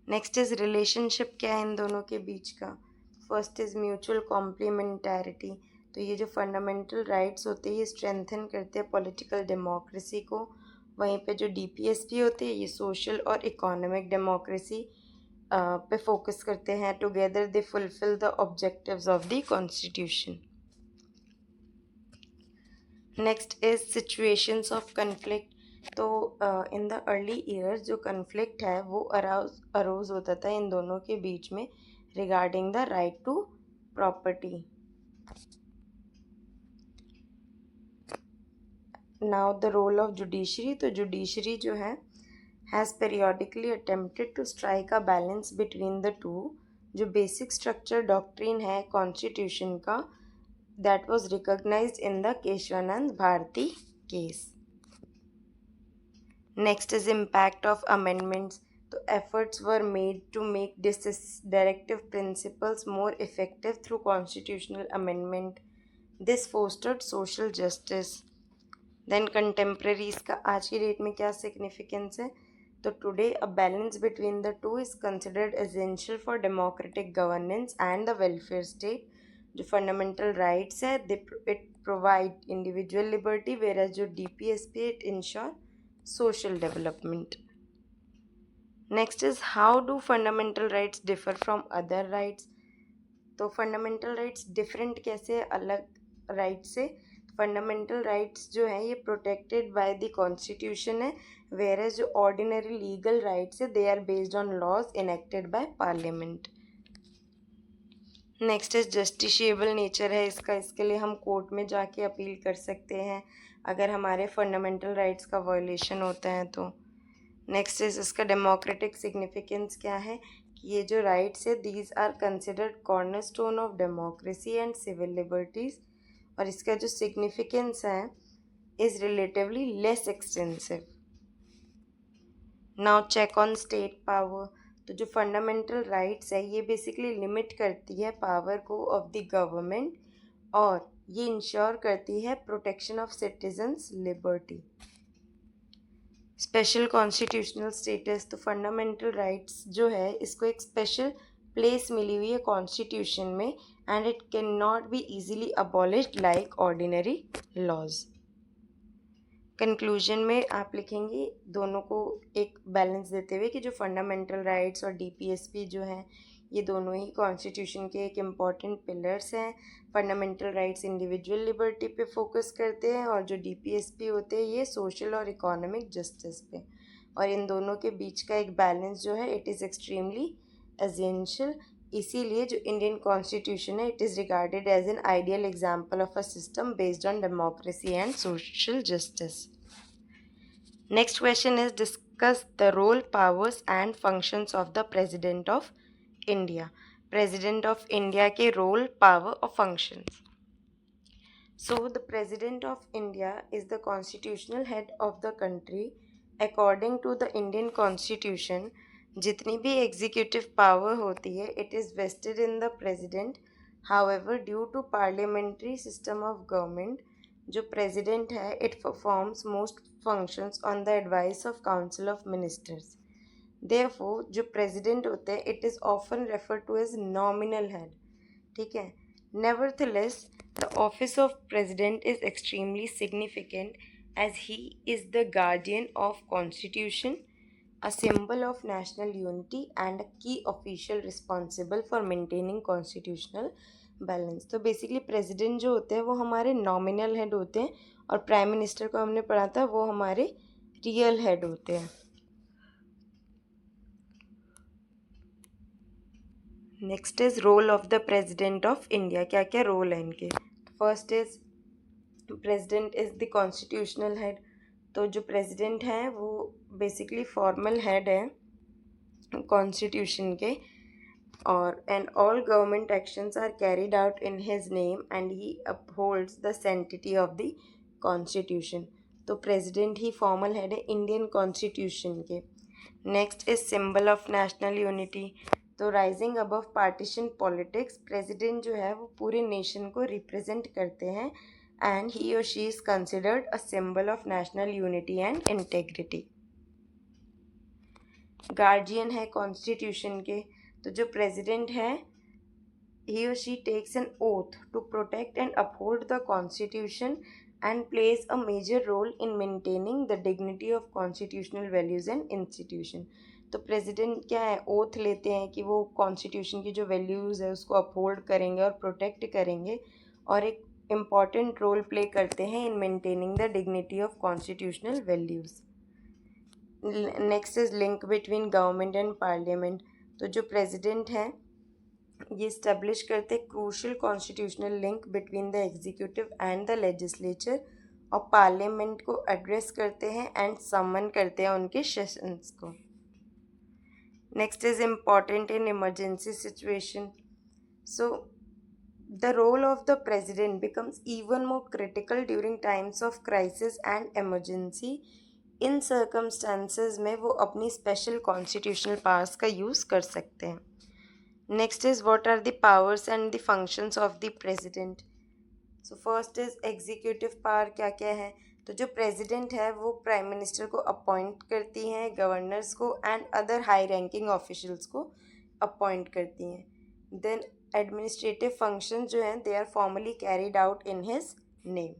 नेक्स्ट इज़ रिलेशनशिप क्या है इन दोनों के बीच का. First is mutual complementarity. तो ये जो फंडामेंटल राइट्स होते हैं ये स्ट्रेंथन करते हैं पॉलिटिकल डेमोक्रेसी को. वहीं पे जो DPSP होते हैं ये सोशल और इकोनॉमिक डेमोक्रेसी पे फोकस करते हैं. Together they fulfil the objectives of the constitution. Next is situations of conflict. तो इन द अर्ली ईयर्स जो कन्फ्लिक्ट है वो अरोज होता था इन दोनों के बीच में regarding the right to property. Now the role of judiciary. तो जुडिशरी जो है has periodically attempted to strike a balance between the two. जो बेसिक स्ट्रक्चर डॉक्ट्रिन है कॉन्स्टिट्यूशन का that was recognized in the Keshwanand Bharati case. Next is impact of amendments. So efforts were made to make this directive principles more effective through constitutional amendment. This fostered social justice. Then contemporaries का आज की डेट में क्या significance है. तो today a balance between the two is considered essential for democratic governance and the welfare state. जो फंडामेंटल राइट्स है it provide individual liberty where जो DPSP it ensure social development. Next is how do fundamental rights differ from other rights. तो फंडामेंटल राइट्स डिफरेंट कैसे अलग राइट से. फंडामेंटल राइट्स जो है ये प्रोटेक्टेड बाय द कॉन्स्टिट्यूशन है वेयर जो ऑर्डिनरी लीगल राइट्स है they are based on laws enacted by parliament. Next is justiciable nature है इसका. इसके लिए हम कोर्ट में जाके अपील कर सकते हैं अगर हमारे फंडामेंटल राइट्स का वायलेशन होता है तो. नेक्स्ट इज इसका डेमोक्रेटिक सिग्निफिकेंस क्या है कि ये जो राइट्स है these are considered cornerstone of democracy and civil liberties. और इसका जो सिग्निफिकेंस है is relatively less extensive. Now check on state power. तो जो फंडामेंटल राइट्स है ये बेसिकली लिमिट करती है पावर को ऑफ द गवर्नमेंट और ये इंश्योर करती है protection of citizens liberty. Special constitutional status. तो फंडामेंटल राइट्स जो है इसको एक स्पेशल प्लेस मिली हुई है कॉन्स्टिट्यूशन में and it can not be easily abolished like ordinary laws. Conclusion में आप लिखेंगे दोनों को एक बैलेंस देते हुए कि जो फंडामेंटल राइट्स और DPSP जो हैं ये दोनों ही कॉन्स्टिट्यूशन के एक इम्पॉर्टेंट पिलर्स हैं. फंडामेंटल राइट्स इंडिविजुअल लिबर्टी पे फोकस करते हैं और जो DPSP होते हैं ये सोशल और इकोनॉमिक जस्टिस पे. और इन दोनों के बीच का एक बैलेंस जो है इट इज़ एक्सट्रीमली एसेंशियल. इसीलिए जो इंडियन कॉन्स्टिट्यूशन है it is regarded as an ideal example of a system based on democracy and social justice. Next question is discuss the role powers and functions of the president of India. President of India के रोल पावर और functions. So the President of India is the constitutional head of the country. According to the Indian Constitution, जितनी भी एग्जीक्यूटिव पावर होती है it is vested in the president. However due to parliamentary system of government जो प्रेजिडेंट है it performs most functions on the advice of council of ministers. Therefore जो प्रेजिडेंट होते हैं it is often refer to as nominal head. ठीक है. Nevertheless the office of president is extremely significant as he is the guardian of constitution, a symbol of national unity and a key official responsible for maintaining constitutional balance. तो बेसिकली प्रेसिडेंट जो होते हैं वो हमारे नॉमिनल हेड होते हैं और प्राइम मिनिस्टर को हमने पढ़ा था वो हमारे रियल हेड होते हैं. Next is role of the president of India. क्या क्या रोल है इनके. First is president is the constitutional head. तो जो प्रेसिडेंट हैं वो बेसिकली फॉर्मल हेड है कॉन्स्टिट्यूशन के और and all government actions are carried out in his name and he upholds the sanctity of the constitution. तो प्रेसिडेंट ही फॉर्मल हेड है इंडियन कॉन्स्टिट्यूशन के. Next is symbol of national unity. तो rising above partition politics president जो है वो पूरे नेशन को रिप्रेजेंट करते हैं एंड ही और she is considered a symbol of national unity and integrity. Guardian है कॉन्स्टिट्यूशन के। तो जो प्रेसिडेंट है, he or she takes an oath to protect and uphold the constitution and plays a major role in maintaining the dignity of constitutional values and institution। तो प्रेसिडेंट क्या है, ओथ लेते हैं कि वो कॉन्स्टिट्यूशन की जो वैल्यूज़ है उसको अपहोल्ड करेंगे और प्रोटेक्ट करेंगे, और एक इम्पॉर्टेंट रोल प्ले करते हैं in maintaining the dignity of constitutional values. Next is link between government and parliament. तो जो प्रेसिडेंट है ये स्टेब्लिश करते crucial constitutional link between the executive and the legislature, और पार्लियामेंट को एड्रेस करते हैं एंड समन करते हैं उनके सेशंस को। Next is important in emergency situation. So the role of the president becomes even more critical during times of crisis and emergency. In circumstances में वो अपनी स्पेशल कॉन्स्टिट्यूशनल पावर्स का यूज़ कर सकते हैं। Next is what are the powers and the functions of the president. So first is executive power, क्या क्या है। तो जो प्रेसिडेंट है वो प्राइम मिनिस्टर को अपॉइंट करती हैं, गवर्नर्स को and other high ranking officials को अपॉइंट करती हैं। देन एडमिनिस्ट्रेटिव फंक्शन जो हैं they are formally carried out in his name.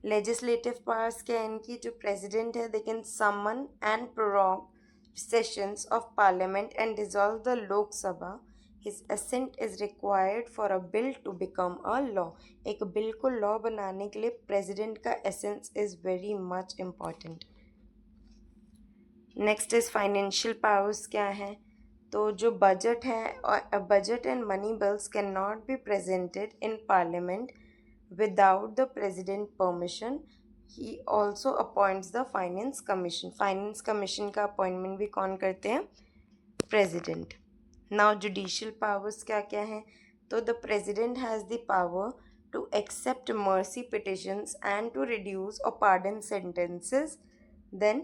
Legislative powers क्या है इनकी, जो प्रेसिडेंट है they can summon and prorogue sessions of parliament and dissolve the Lok Sabha. His assent is required for a bill to become a law. एक बिल को लॉ बनाने के लिए प्रेसिडेंट का essence is very much important. Next is financial powers क्या है। तो जो बजट है, और budget and money bills can not be presented in parliament without the president permission. He also appoints the finance commission. Finance commission का अपॉइंटमेंट भी कौन करते हैं, प्रेसिडेंट। नाउ जुडिशियल पावर्स क्या क्या हैं। तो the president has the power to accept mercy petitions and to reduce और पार्डन सेंटेंसेस। देन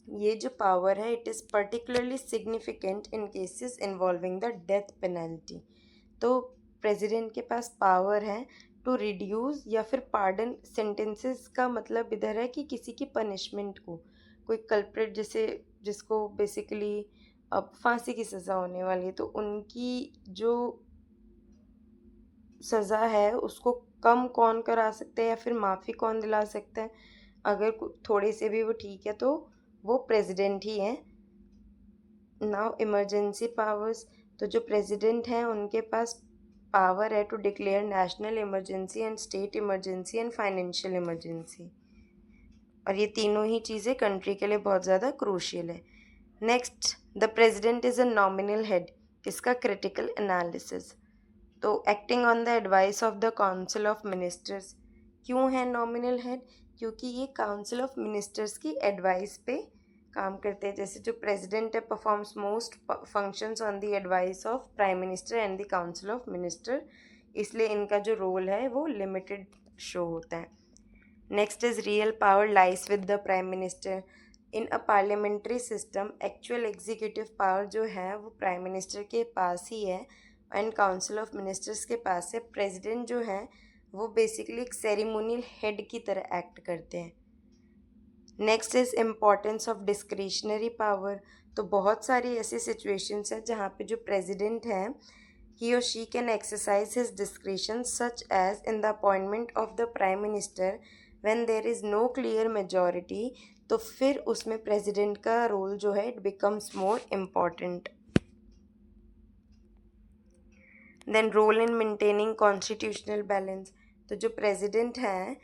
ये जो पावर है it is particularly significant in cases involving the death penalty. तो प्रेसिडेंट के पास पावर है टू रिड्यूस या फिर पार्डन सेंटेंसेस, का मतलब इधर है कि किसी की पनिशमेंट को, कोई कल्प्रिट जैसे जिसको बेसिकली अब फांसी की सज़ा होने वाली है तो उनकी जो सज़ा है उसको कम कौन करा सकता है या फिर माफ़ी कौन दिला सकता है। अगर थोड़े से भी वो ठीक है तो वो प्रेसिडेंट ही है। Now emergency powers. तो जो प्रेसिडेंट हैं उनके पास पावर है to declare national emergency and state emergency and financial emergency, और ये तीनों ही चीज़ें कंट्री के लिए बहुत ज़्यादा क्रूशियल है। Next, the president is a nominal head. किसका, क्रिटिकल एनालिसिस। तो acting on the advice of the council of ministers. क्यों है नॉमिनल हेड, क्योंकि ये काउंसिल ऑफ मिनिस्टर्स की एडवाइस पे काम करते हैं। जैसे जो प्रेसिडेंट है performs most functions on the advice of prime minister and the council of minister, इसलिए इनका जो रोल है वो लिमिटेड शो होता है। Next is real power lies with the prime minister. In a parliamentary system actual executive power जो है वो प्राइम मिनिस्टर के पास ही है एंड काउंसिल ऑफ मिनिस्टर्स के पास है। प्रेसिडेंट जो है वो बेसिकली एक सेरेमोनियल हेड की तरह एक्ट करते हैं। Next is importance of discretionary power. तो बहुत सारी ऐसी सिचुएशंस हैं जहाँ पे जो प्रेसिडेंट है he or she can exercise his discretion such as in the appointment of the prime minister when there is no clear majority। तो फिर उसमें प्रेसिडेंट का रोल जो है it becomes more important. Then role in maintaining constitutional balance. तो जो प्रेसिडेंट है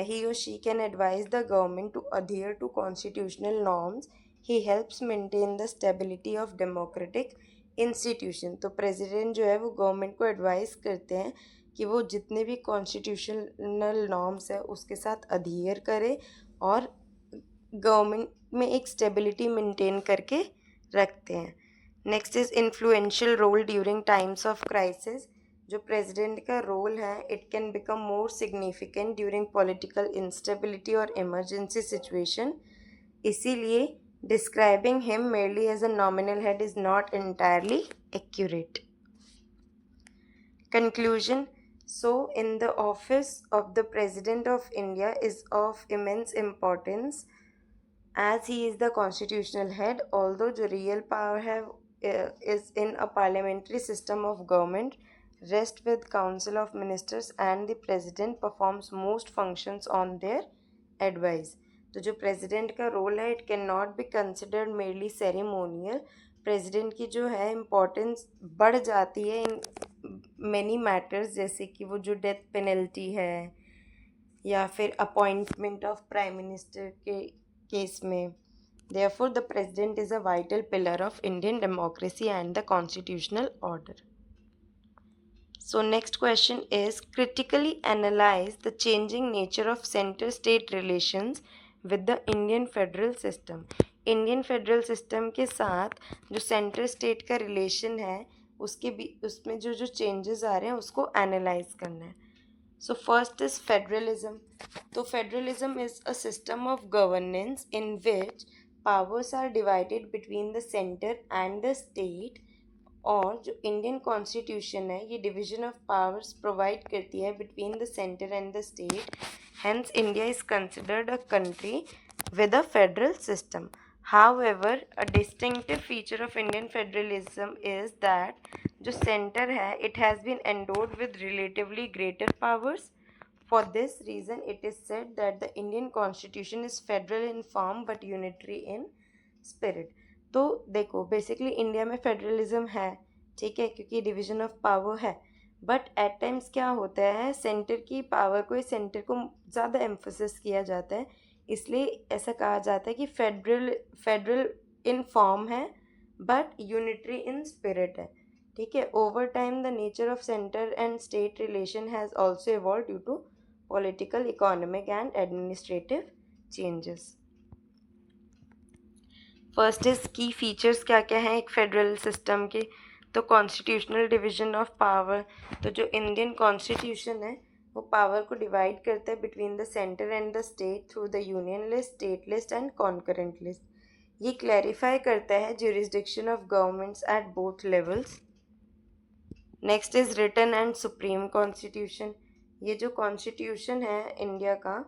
he or she can advise the government to adhere to constitutional norms. He helps maintain the stability of democratic institution। तो प्रेसिडेंट जो है वो गवर्नमेंट को एडवाइस करते हैं कि वो जितने भी कॉन्स्टिट्यूशनल नॉर्म्स है उसके साथ अधेयर करे और गवर्नमेंट में एक स्टेबिलिटी मेंटेन करके रखते हैं। Next is influential role during times of crisis. जो प्रेसिडेंट का रोल है it can become more significant during political instability और इमरजेंसी सिचुएशन। इसीलिए describing him merely as a nominal head is not entirely accurate. Conclusion. So, in the office of the President of India is of immense importance as he is the constitutional head, although the real power is in a parliamentary system of government, rest with council of ministers and the president performs most functions on their advice. तो जो प्रेसिडेंट का रोल है it can not be considered merely ceremonial. President की जो है इम्पोर्टेंस बढ़ जाती है इन मैनी मैटर्स, जैसे कि वो जो डेथ पेनल्टी है या फिर अपॉइंटमेंट ऑफ प्राइम मिनिस्टर के केस में. Therefore, the president is a vital pillar of Indian democracy and the constitutional order. So, next question is critically analyze the changing nature of center-state relations with the Indian federal system. Indian federal system के साथ जो सेंटर स्टेट का रिलेशन है उसके भी उसमें जो जो चेंजेस आ रहे हैं उसको एनालाइज करना है. So first is federalism. So federalism is a system of governance in which powers are divided between the center and the state. और जो इंडियन कॉन्स्टिट्यूशन है ये डिवीजन ऑफ पावर्स प्रोवाइड करती है between the centre and the state. Hence India is considered a country with a federal system. However, a distinctive feature of Indian federalism is that जो center है it has been endowed with relatively greater powers. For this reason, it is said that the Indian constitution is federal in form but unitary in spirit. तो देखो बेसिकली इंडिया में फेडरलिज्म है, ठीक है, क्योंकि डिवीजन ऑफ पावर है. बट एट टाइम्स क्या होता है सेंटर की पावर को सेंटर को ज़्यादा एम्फोसिस किया जाता है, इसलिए ऐसा कहा जाता है कि फेडरल इन फॉर्म है बट यूनिटरी इन स्पिरिट है. ठीक है. Over time the nature of centre and state relation has also evolve due to political economic and administrative changes. First is key features क्या क्या हैं एक फेडरल सिस्टम के. तो कॉन्स्टिट्यूशनल डिवीजन ऑफ पावर. तो जो इंडियन कॉन्स्टिट्यूशन है वो पावर को डिवाइड करता है between the centre and the state through the union list, state list and concurrent list. ये क्लैरिफाई करता है jurisdiction of governments at both levels. Next is written and supreme constitution. ये जो कॉन्स्टिट्यूशन है इंडिया का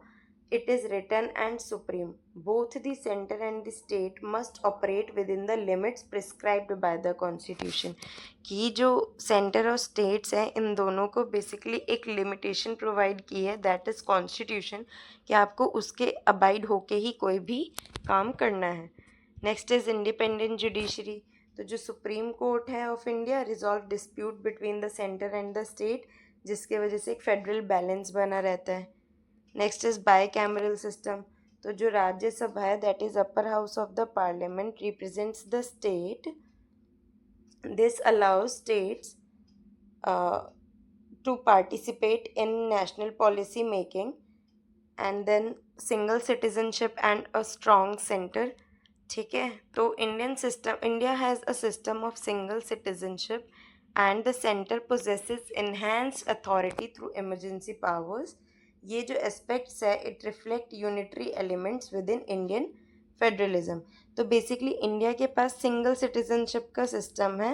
it is written and supreme. Both the center and the state must operate within the limits prescribed by the constitution. कि जो सेंटर और स्टेट्स हैं इन दोनों को बेसिकली एक लिमिटेशन प्रोवाइड की है दैट इज़ कॉन्स्टिट्यूशन कि आपको उसके अबाइड होके ही कोई भी काम करना है. Next is independent judiciary. तो जो सुप्रीम कोर्ट है of India resolve dispute between the centre and the state, जिसके वजह से एक फेडरल बैलेंस बना रहता है. Next is bicameral system. तो जो राज्यसभा है that is upper house of the parliament represents the state. This allows states to participate in national policy making and then single citizenship and a strong centre. ठीक है. तो India has a system of single citizenship and the centre possesses enhanced authority through emergency powers. ये जो एस्पेक्ट्स है it reflect unitary elements with in Indian federalism. तो बेसिकली इंडिया के पास सिंगल सिटीजनशिप का सिस्टम है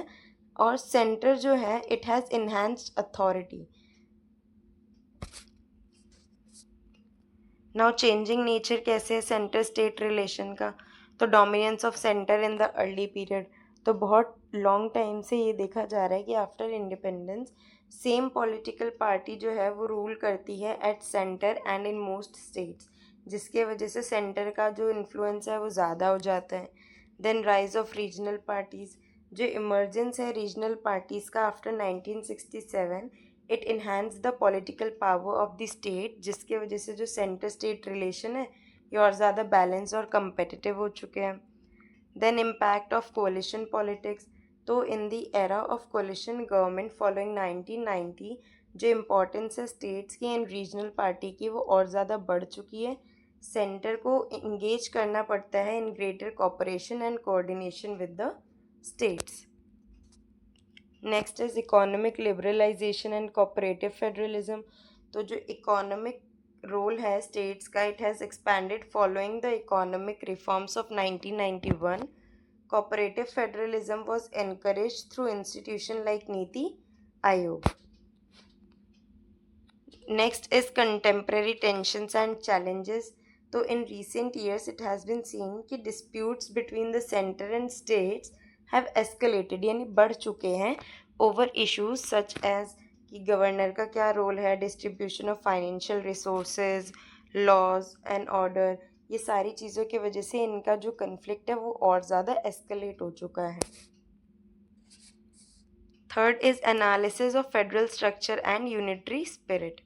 और सेंटर जो है it has enhanced authority. Now changing nature कैसे है सेंटर स्टेट रिलेशन का. तो dominance of centre in the early period. तो बहुत लॉन्ग टाइम से ये देखा जा रहा है कि after independence same political party जो है वो रूल करती है at centre and in most states, जिसके वजह से सेंटर का जो इन्फ्लुएंस है वो ज़्यादा हो जाता है. Then rise of regional parties. जो इमर्जेंस है रीजनल पार्टीज़ का after 1967 it enhance the political power of the state, जिसके वजह से जो सेंटर स्टेट रिलेशन है ये और ज़्यादा बैलेंस और कम्पिटिटिव हो चुके हैं. Then impact of coalition politics. तो in the era of coalition government following 1990 जो इम्पोर्टेंस है स्टेट्स की एंड रीजनल पार्टी की वो और ज़्यादा बढ़ चुकी है. सेंटर को इंगेज करना पड़ता है in greater cooperation and coordination with the states. Next is economic liberalisation and cooperative federalism. तो जो इकोनॉमिक रोल है स्टेट्स का it has expanded following the economic reforms of 1991. Cooperative federalism was encouraged through institutions like Niti Aayog. Next is contemporary tensions and challenges. तो in recent years it has been seen कि disputes between the centre and states have escalated, यानी बढ़ चुके हैं ओवर इश्यूज सच एज कि गवर्नर का क्या रोल है, distribution of financial resources, laws and order, ये सारी चीज़ों की वजह से इनका जो कन्फ्लिक्ट है वो और ज़्यादा एस्केलेट हो चुका है. Third is analysis of federal structure and unitary spirit.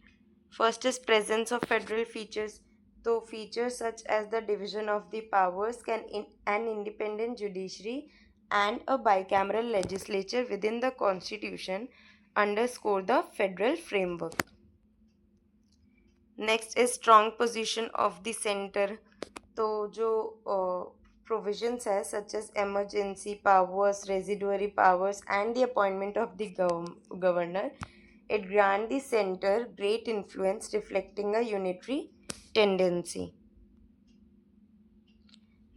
First is presence of federal features. So features such as the division of the powers, an independent judiciary and a bicameral legislature within the constitution underscore the federal framework. Next is strong position of the center. तो जो provisions है such as emergency powers, residuary powers and the appointment of the governor, it grant the center great influence reflecting a unitary tendency.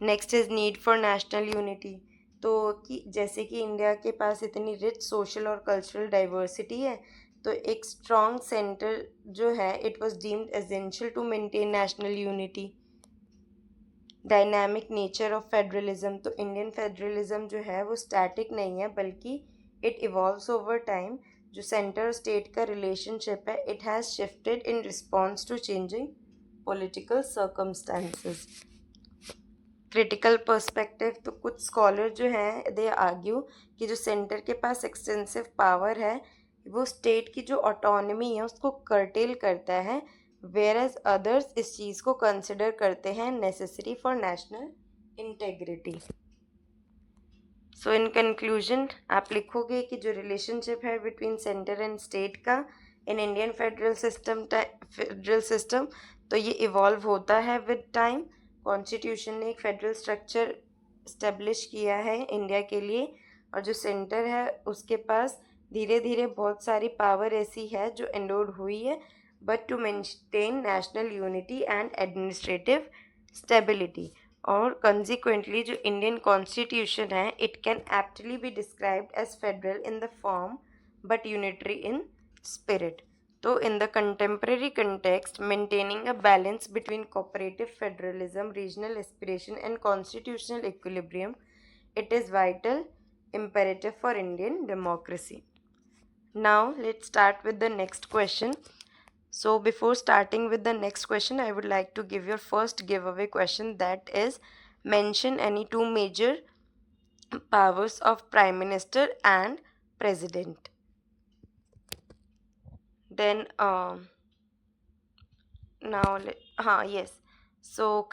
Next is need for national unity. तो कि जैसे कि इंडिया के पास इतनी रिच सोशल और कल्चरल डाइवर्सिटी है, तो एक स्ट्रॉन्ग सेंटर जो है it was deemed essential to maintain national unity. Dynamic nature of federalism. तो इंडियन फेडरलिज्म जो है वो स्टैटिक नहीं है बल्कि इट इवॉल्व्स ओवर टाइम. जो सेंटर स्टेट का रिलेशनशिप है it has shifted in response to changing political circumstances. Critical perspective. तो कुछ स्कॉलर जो हैं दे आर्ग्यू कि जो सेंटर के पास एक्सटेंसिव पावर है वो स्टेट की जो ऑटोनॉमी है उसको कर्टेल करता है, वेयर एज अदर्स इस चीज़ को कंसिडर करते हैं necessary for national integrity. So in conclusion आप लिखोगे कि जो रिलेशनशिप है बिटवीन सेंटर एंड स्टेट का इन इंडियन फेडरल सिस्टम तो ये इवॉल्व होता है विद टाइम. कॉन्स्टिट्यूशन ने एक फेडरल स्ट्रक्चर इस्टेब्लिश किया है इंडिया के लिए और जो सेंटर है उसके पास धीरे धीरे बहुत सारी पावर ऐसी है जो एंडोर्ड हुई है but to maintain national unity and administrative stability. और कंसिक्वेंटली जो इंडियन कॉन्स्टिट्यूशन है it can aptly be described as federal in the form but unitary in spirit. तो in the contemporary context, maintaining a balance between cooperative federalism, regional aspiration and constitutional equilibrium, it is vital imperative for Indian democracy. Now let's start with the next question. So before starting with the next question, I would like to give your first giveaway question, that is, mention any two major powers of Prime Minister and President. Then yes. So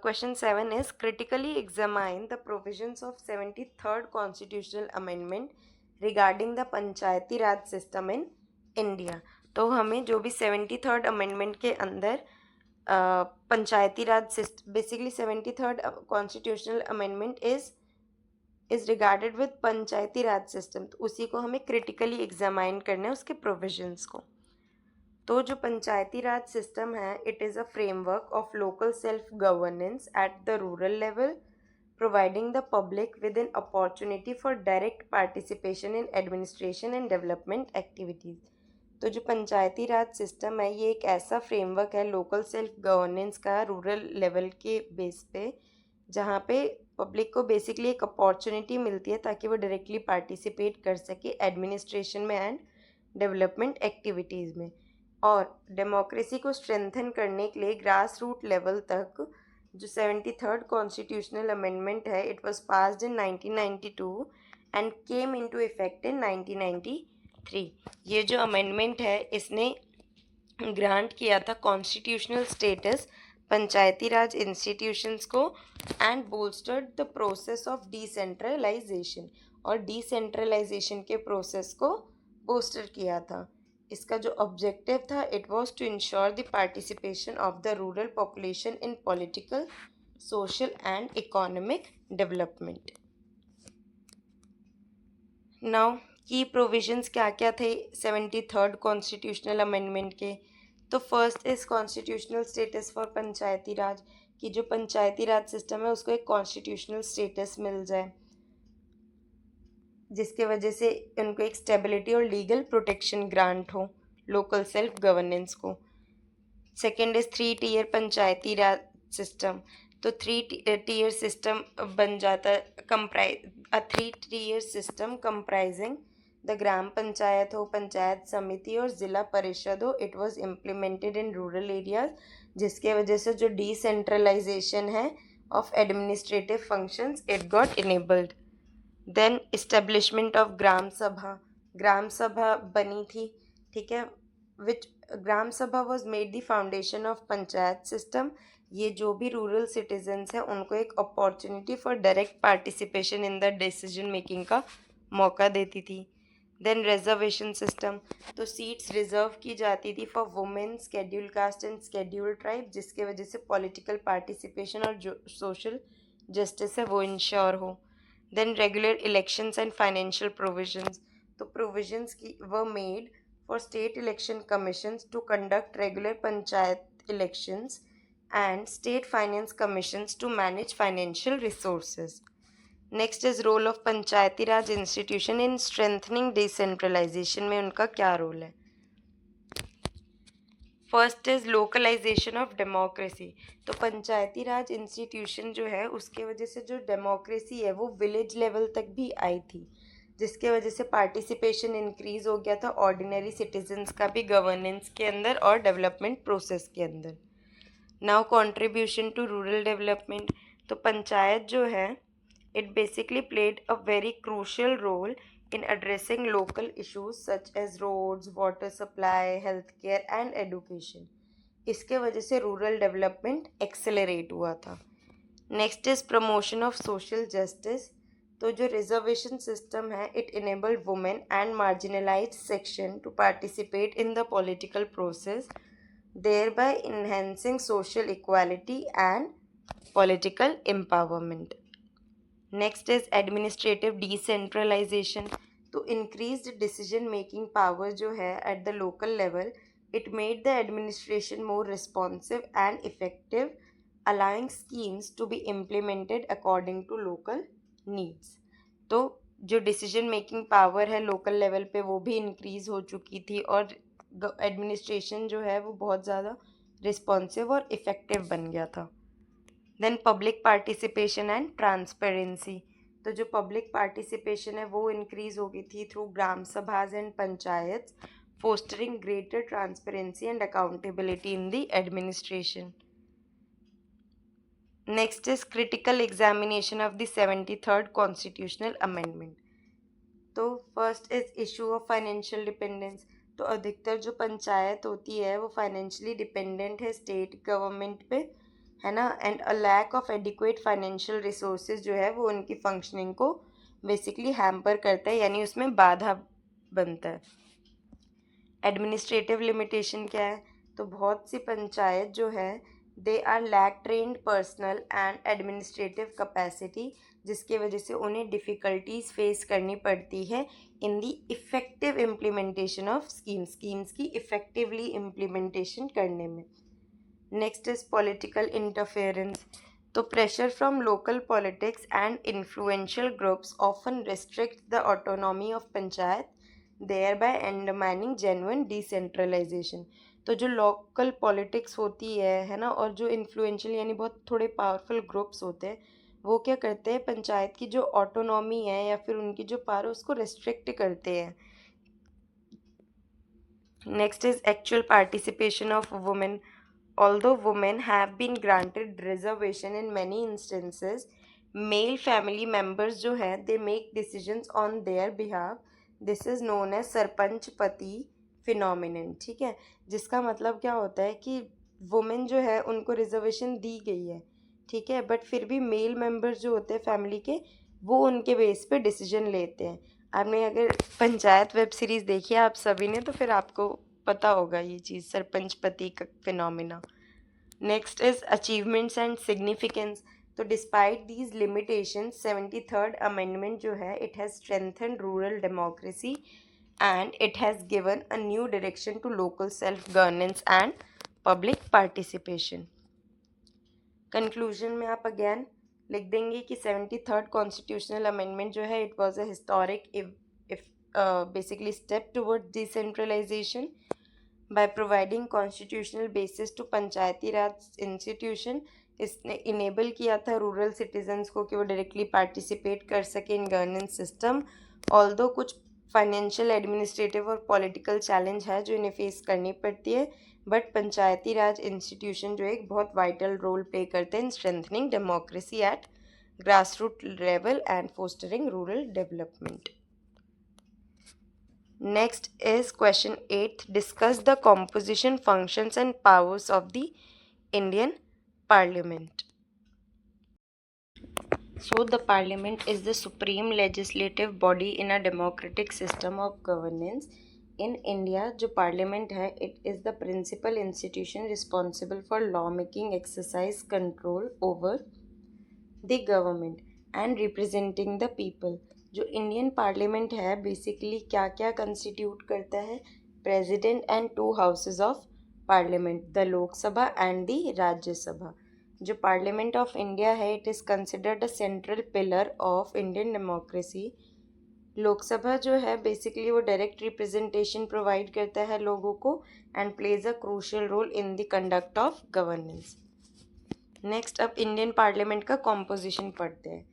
question 7 is critically examine the provisions of 73rd constitutional amendment regarding the Panchayati Raj system in India. तो हमें जो भी 73rd amendment के अंदर Panchayati Raj system, basically 73rd constitutional amendment is regarded with Panchayati Raj system, तो उसी को हमें क्रिटिकली एग्जामाइन करना है उसके प्रोविजंस को. तो जो पंचायती राज सिस्टम है it is a framework of local self governance at the rural level, providing the public with an opportunity for direct participation in administration and development activities. तो जो पंचायती राज सिस्टम है ये एक ऐसा फ्रेमवर्क है लोकल सेल्फ गवर्नेंस का रूरल लेवल के बेस पे, जहाँ पे पब्लिक को बेसिकली एक अपॉर्चुनिटी मिलती है ताकि वो डायरेक्टली पार्टिसिपेट कर सके एडमिनिस्ट्रेशन में एंड डेवलपमेंट एक्टिविटीज़ में. और डेमोक्रेसी को स्ट्रेंथन करने के लिए ग्रास रूट लेवल तक जो 73rd कॉन्स्टिट्यूशनल अमेंडमेंट है it was passed in 1992 and came into effect in 1993. ये जो अमेंडमेंट है इसने ग्रांट किया था constitutional status Panchayati Raj institutions को and bolstered the process of decentralisation, और डिसेंट्रलाइजेशन के प्रोसेस को बोस्टर किया था. इसका जो ऑब्जेक्टिव था it was to ensure the participation of the rural population in political, social and economic development. Now key provisions क्या क्या थे 73rd कॉन्स्टिट्यूशनल अमेंडमेंट के. तो first is constitutional status for Panchayati Raj, कि जो पंचायती राज सिस्टम है उसको एक कॉन्स्टिट्यूशनल स्टेटस मिल जाए जिसके वजह से उनको एक स्टेबिलिटी और लीगल प्रोटेक्शन ग्रांट हो लोकल सेल्फ गवर्नेंस को. Second is 3 tier Panchayati Raj system, तो थ्री टीयर सिस्टम बन जाता है, three tier system comprising the Gram Panchayat हो, पंचायत समिति और ज़िला परिषद हो. It was implemented in rural areas, जिसके वजह से जो डिसेंट्रलाइजेशन है of administrative functions it got enabled. Then establishment of Gram Sabha बनी थी, ठीक है, विच ग्राम सभा was made the foundation of panchayat system. ये जो भी रूरल सिटीजन्स हैं उनको एक opportunity for direct participation in the decision making का मौका देती थी. देन रिजर्वेशन सिस्टम, तो सीट्स रिजर्व की जाती थी for women, scheduled caste and scheduled tribe, जिसके वजह से पॉलिटिकल पार्टिसिपेशन और जो सोशल जस्टिस है वो इंश्योर हो. Then regular elections and financial provisions, तो प्रोविजंस की were made for state election commissions to conduct regular panchayat elections and state finance commissions to manage financial resources. Next is role of Panchayati Raj institution in strengthening decentralization में उनका क्या रोल है. First is localisation of democracy, तो पंचायती राज इंस्टीट्यूशन जो है उसके वजह से जो डेमोक्रेसी है वो विलेज लेवल तक भी आई थी, जिसके वजह से पार्टिसिपेशन इंक्रीज हो गया था ऑर्डिनरी सिटीजन्स का भी गवर्नेंस के अंदर और डेवलपमेंट प्रोसेस के अंदर. Now contribution to rural development, तो पंचायत जो है it basically played a very crucial role in addressing local issues such as roads, water supply, healthcare and education. इसके वजह से रूरल डेवलपमेंट एक्सेलरेट हुआ था. Next is promotion of social justice, तो जो रिजर्वेशन सिस्टम है it enabled women and marginalised section two participate in the political process, thereby enhancing social equality and political empowerment. Next is administrative decentralization, तो increased decision making power जो है at the local level, it made the administration more responsive and effective, allowing schemes to be implemented according to local needs. तो जो decision making power है local level पे वो भी increase हो चुकी थी और एडमिनिस्ट्रेशन जो है वो बहुत ज़्यादा रिस्पॉन्सिव और इफ़ेक्टिव बन गया था. Then public participation and transparency, तो जो पब्लिक पार्टिसिपेशन है वो इंक्रीज हो गई थी through Gram Sabhas and Panchayat, fostering greater transparency and accountability in the administration. Next is critical examination of the 73rd constitutional amendment. तो first is issue of financial dependence, तो अधिकतर जो पंचायत होती है वो फाइनेंशियली डिपेंडेंट है स्टेट गवर्नमेंट पे, है ना, and a lack of adequate financial resources जो है वो उनकी फंक्शनिंग को बेसिकली हैम्पर करता है, यानी उसमें बाधा बनता है. एडमिनिस्ट्रेटिव लिमिटेशन क्या है, तो बहुत सी पंचायत जो है they are lack trained personnel and administrative capacity, जिसके वजह से उन्हें डिफ़िकल्टीज फेस करनी पड़ती है in the effective implementation of schemes की इफ़ेक्टिवली इम्प्लीमेंटेशन करने में. नेक्स्ट इज पॉलिटिकल इंटरफेरेंस, तो pressure from local politics and influential groups often restrict the autonomy of panchayat, thereby undermining genuine decentralization. तो जो लोकल पॉलिटिक्स होती है ना, और जो इन्फ्लुएंशियल यानी बहुत थोड़े पावरफुल ग्रुप्स होते हैं वो क्या करते हैं, पंचायत की जो ऑटोनॉमी है या फिर उनकी जो पावर उसको रेस्ट्रिक्ट करते हैं. Next is actual participation of women. Although women have been granted reservation in many instances, male family members जो है they make decisions on their behalf. This is known as sarpanch पति phenomenon. ठीक है, जिसका मतलब क्या होता है कि वुमेन जो है उनको रिजर्वेशन दी गई है, ठीक है, बट फिर भी मेल मेंबर्स जो होते हैं फैमिली के वो उनके बेस पे डिसीजन लेते हैं. आपने अगर पंचायत वेब सीरीज़ देखी है आप सभी ने तो फिर आपको पता होगा ये चीज़, सरपंच पति का phenomena. Next is achievements and significance, तो despite these limitations 73rd amendment जो है it has strengthened rural democracy and it has given a new direction to local self governance and public participation. Conclusion में आप अगेन लिख देंगे कि 73rd कॉन्स्टिट्यूशनल अमेंडमेंट जो है it was a historic basically step towards decentralization by providing constitutional basis to Panchayati Raj institution. इसने इनेबल किया था रूरल सिटीजन्स को कि वो डायरेक्टली पार्टिसिपेट कर सके इन गवर्नेंस सिस्टम। ऑल्दो कुछ फाइनेंशियल, एडमिनिस्ट्रेटिव और पॉलिटिकल चैलेंज है जो इन्हें फेस करनी पड़ती है, बट पंचायती राज इंस्टीट्यूशन जो एक बहुत वाइटल रोल प्ले करते हैं इन strengthening democracy eight grassroots level and fostering rural development. Next is question 8. Discuss the composition, functions and powers of the Indian Parliament. So the Parliament is the supreme legislative body in a democratic system of governance. In India, जो Parliament है, it is the principal institution responsible for lawmaking, exercise control over the government and representing the people. जो इंडियन पार्लियामेंट है बेसिकली क्या क्या कंस्टिट्यूट करता है? President and 2 houses of parliament, the Lok Sabha and the Rajya Sabha. जो पार्लियामेंट ऑफ इंडिया है it is considered a central pillar of Indian democracy. Lok Sabha जो है बेसिकली वो डायरेक्ट रिप्रेजेंटेशन प्रोवाइड करता है लोगों को and plays a crucial role in the conduct of governance. Next अब इंडियन पार्लियामेंट का कॉम्पोजिशन पढ़ते हैं।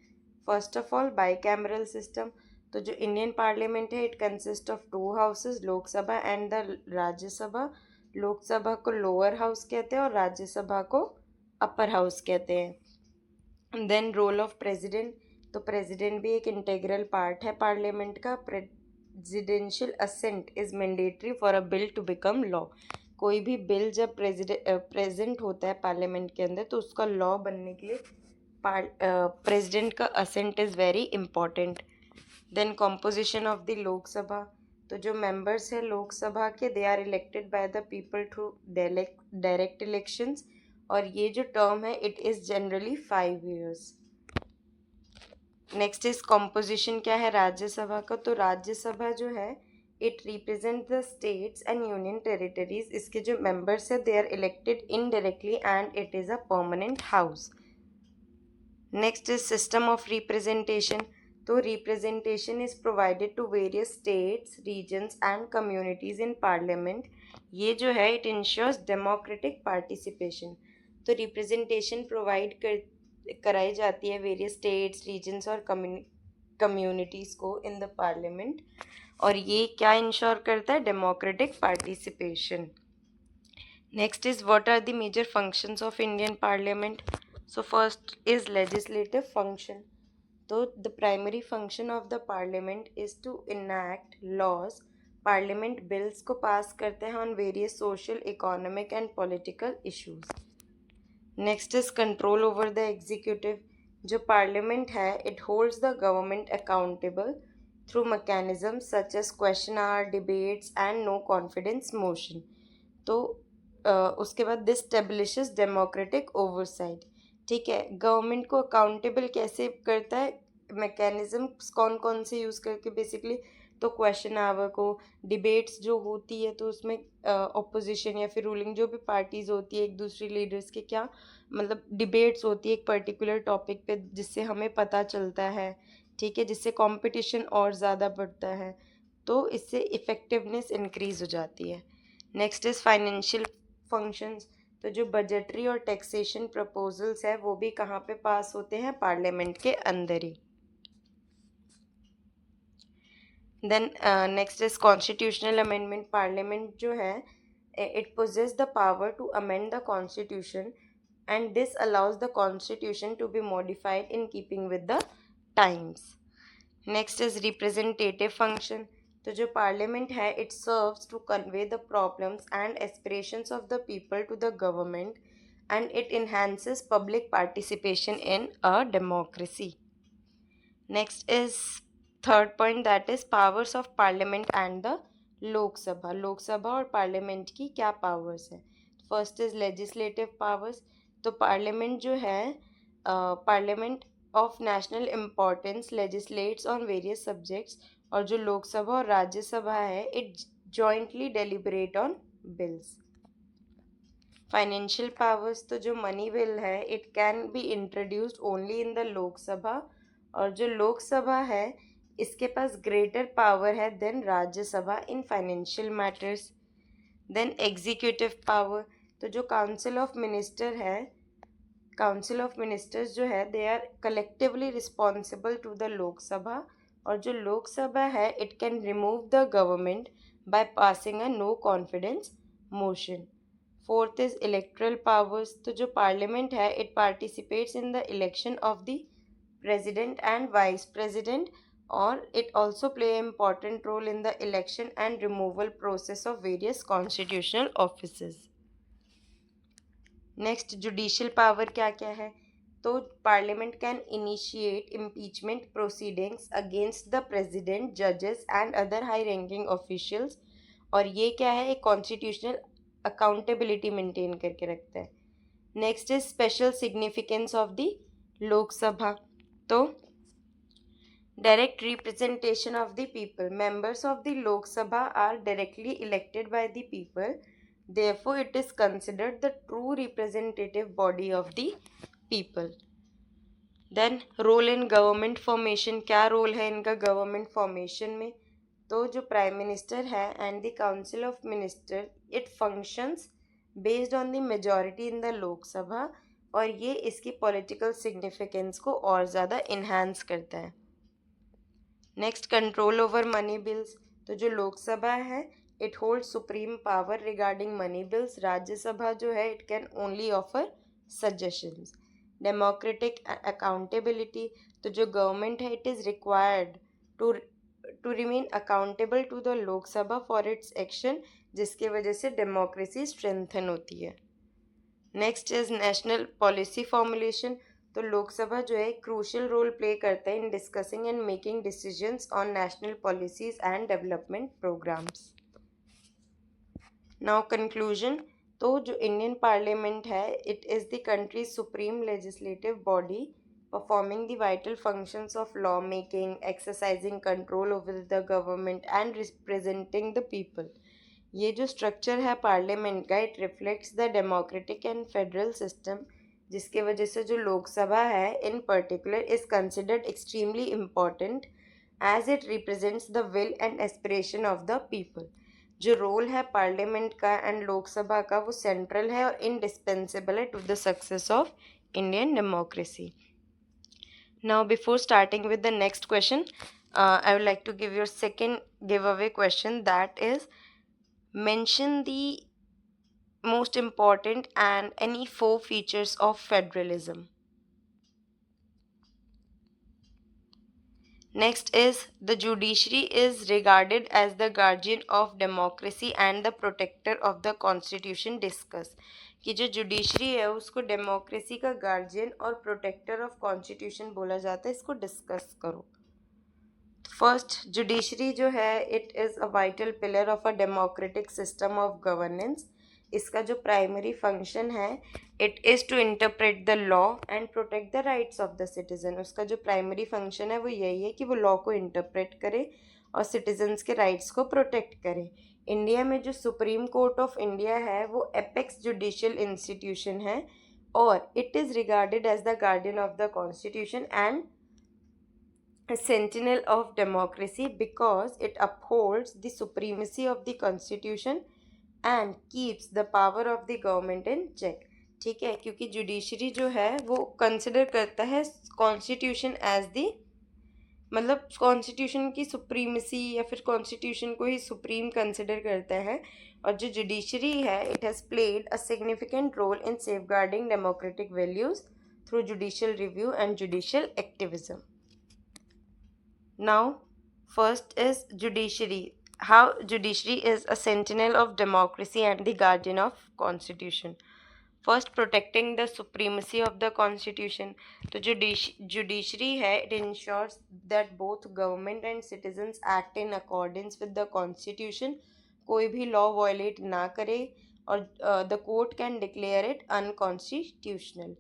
First of all bicameral system. तो जो इंडियन पार्लियामेंट है it consist of 2 houses, Lok Sabha and the Rajya Sabha. Lok Sabha को लोअर हाउस कहते हैं और राज्यसभा को अपर हाउस कहते हैं। Then role of president. तो प्रेसिडेंट भी एक इंटेग्रल पार्ट है पार्लियामेंट का। Presidential assent is mandatory for a bill to become law. कोई भी बिल जब प्रेजेंट होता है पार्लियामेंट के अंदर तो उसका लॉ बनने के लिए प्रेसिडेंट का assent is very important. Then composition of the Lok Sabha. तो जो मेंबर्स हैं लोकसभा के they are elected by the people through direct elections और ये जो टर्म है it is generally 5 years। Next is composition क्या है राज्यसभा का? तो राज्यसभा जो है it represent the states and union territories. इसके जो मेंबर्स है they are elected indirectly and it is a permanent house. Next is system of representation. तो representation is provided to various states, regions and communities in parliament. ये जो है इट इंश्योर्स डेमोक्रेटिक पार्टिसिपेशन। तो रिप्रेजेंटेशन प्रोवाइड कराई जाती है वेरियस स्टेट्स, रीजन्स और कम्युनिटीज़ को इन द पार्लियामेंट और ये क्या इंश्योर करता है? Democratic participation. Next is what are the major functions of Indian parliament? So first is legislative function. तो the primary function of the parliament is to enact laws. Parliament bills को पास करते हैं on various social, economic and political issues. Next is control over the executive. जो पार्लियामेंट है it holds the government accountable through mechanism such as question hour, debates and no confidence motion. तो उसके बाद दिस स्टेब्लिशेस डेमोक्रेटिक ओवरसाइट। ठीक है, गवर्नमेंट को अकाउंटेबल कैसे करता है? मैकेनिज्म्स कौन कौन से यूज़ करके? बेसिकली तो क्वेश्चन आवर को, डिबेट्स जो होती है तो उसमें ऑपोजिशन या फिर रूलिंग जो भी पार्टीज़ होती है एक दूसरी लीडर्स के क्या मतलब डिबेट्स होती है एक पर्टिकुलर टॉपिक पे जिससे हमें पता चलता है, ठीक है, जिससे कंपटीशन और ज़्यादा बढ़ता है तो इससे इफ़ेक्टिवनेस इंक्रीज़ हो जाती है। Next is financial functions. तो जो बजटरी और टैक्सेशन प्रपोजल्स है वो भी कहाँ पे पास होते हैं? पार्लियामेंट के अंदर ही। Then next is constitutional amendment. Parliament जो है it possesses the power to amend the constitution and this allows the constitution to be modified in keeping with the times. Next is representative function. तो जो पार्लियामेंट है it serves to convey the problems and aspirations of the people to the government and it enhances public participation in a democracy. Next is third point that is powers of parliament and the Lok Sabha. Lok Sabha और पार्लियामेंट की क्या पावर्स है? First is legislative powers. तो पार्लियामेंट जो है parliament of national importance legislates on various subjects और जो लोकसभा और राज्यसभा है it jointly deliberate on bills. Financial powers. तो जो मनी बिल है it can be introduced only in the Lok Sabha और जो लोकसभा है इसके पास ग्रेटर पावर है than Rajya Sabha in financial matters. Then executive power. तो जो काउंसिल ऑफ मिनिस्टर है काउंसिल ऑफ मिनिस्टर्स जो है they are collectively responsible to the Lok Sabha, और जो लोकसभा है it can remove the government by passing a no confidence motion. Fourth is electoral powers, तो जो पार्लियामेंट है it participates in the election of the president and vice president, or it also play an important role in the election and removal process of various constitutional offices. Next judicial power क्या क्या है, तो parliament can initiate impeachment proceedings against the president, जजेस and other high ranking officials, और ये क्या है, एक कॉन्स्टिट्यूशनल अकाउंटेबिलिटी मेंटेन करके रखता है। Next is special significance of the Lok Sabha, तो direct representation of the people. Members of the Lok Sabha are directly elected by the people. Therefore, it is considered the true representative body of the people. Then role in government formation, क्या रोल है इनका गवर्नमेंट फॉर्मेशन में, तो जो प्राइम मिनिस्टर है and the council of minister it functions based on the majority in the Lok Sabha, और ये इसकी पॉलिटिकल सिग्निफिकेंस को और ज़्यादा इन्हांस करता है। Next control over money bills, तो जो लोकसभा है it hold supreme power regarding money bills, Rajya Sabha जो है it can only offer suggestions. Democratic accountability, तो जो गवर्नमेंट है it is required to remain accountable to the Lok Sabha for its action, जिसकी वजह से डेमोक्रेसी स्ट्रेंथन होती है। Next is national policy formulation, तो लोकसभा जो है क्रूशियल रोल प्ले करता है in discussing and making decisions on national policies and development programmes. Now conclusion, तो जो इंडियन पार्लियामेंट है it is the country's supreme legislative body performing the vital functions of law making, exercising control over the government and representing the people. ये जो स्ट्रक्चर है पार्लियामेंट का it reflects the democratic and federal system, जिसके वजह से जो लोकसभा है in particular is considered extremely important as it represents the will and aspiration of the people. जो रोल है पार्लियामेंट का एंड लोकसभा का वो सेंट्रल है और इनडिस्पेंसेबल है to the success of Indian democracy. Now before starting with the next question, I would like to give your second give away question, that is mention the most important and any 4 features of federalism. Next is the judiciary is regarded as the guardian of democracy and the protector of the constitution. Discuss कि जो जुडिशरी है उसको डेमोक्रेसी का गार्जियन और प्रोटेक्टर ऑफ कॉन्स्टिट्यूशन बोला जाता है, इसको डिस्कस करो। फर्स्ट, जुडिशरी जो है it is a vital pillar of a democratic system of governance. इसका जो प्राइमरी फंक्शन है it is to interpret the law and protect the rights of the citizen. उसका जो प्राइमरी फंक्शन है वो यही है कि वो लॉ को इंटरप्रेट करे और सिटीजन्स के राइट्स को प्रोटेक्ट करे। इंडिया में जो सुप्रीम कोर्ट ऑफ इंडिया है वो एपेक्स जुडिशियल इंस्टीट्यूशन है और it is regarded as the guardian of the constitution and a sentinel of democracy because it upholds the supremacy of the constitution and keeps the power of the government in check। ठीक है, क्योंकि जुडिशरी जो है वो कंसिडर करता है कॉन्स्टिट्यूशन एज दी, मतलब कॉन्स्टिट्यूशन की सुप्रीमेसी या फिर कॉन्स्टिट्यूशन को ही सुप्रीम कंसिडर करता है। और जो जुडिशरी है it has played a significant role in safeguarding democratic values through judicial review and judicial activism. Now, first is judiciary. How judiciary is a sentinel of democracy and the guardian of constitution. First, protecting the supremacy of the constitution. तो judiciary है it ensures that both government and citizens act in accordance with the constitution. कोई भी law violate ना करे और the court can declare it unconstitutional.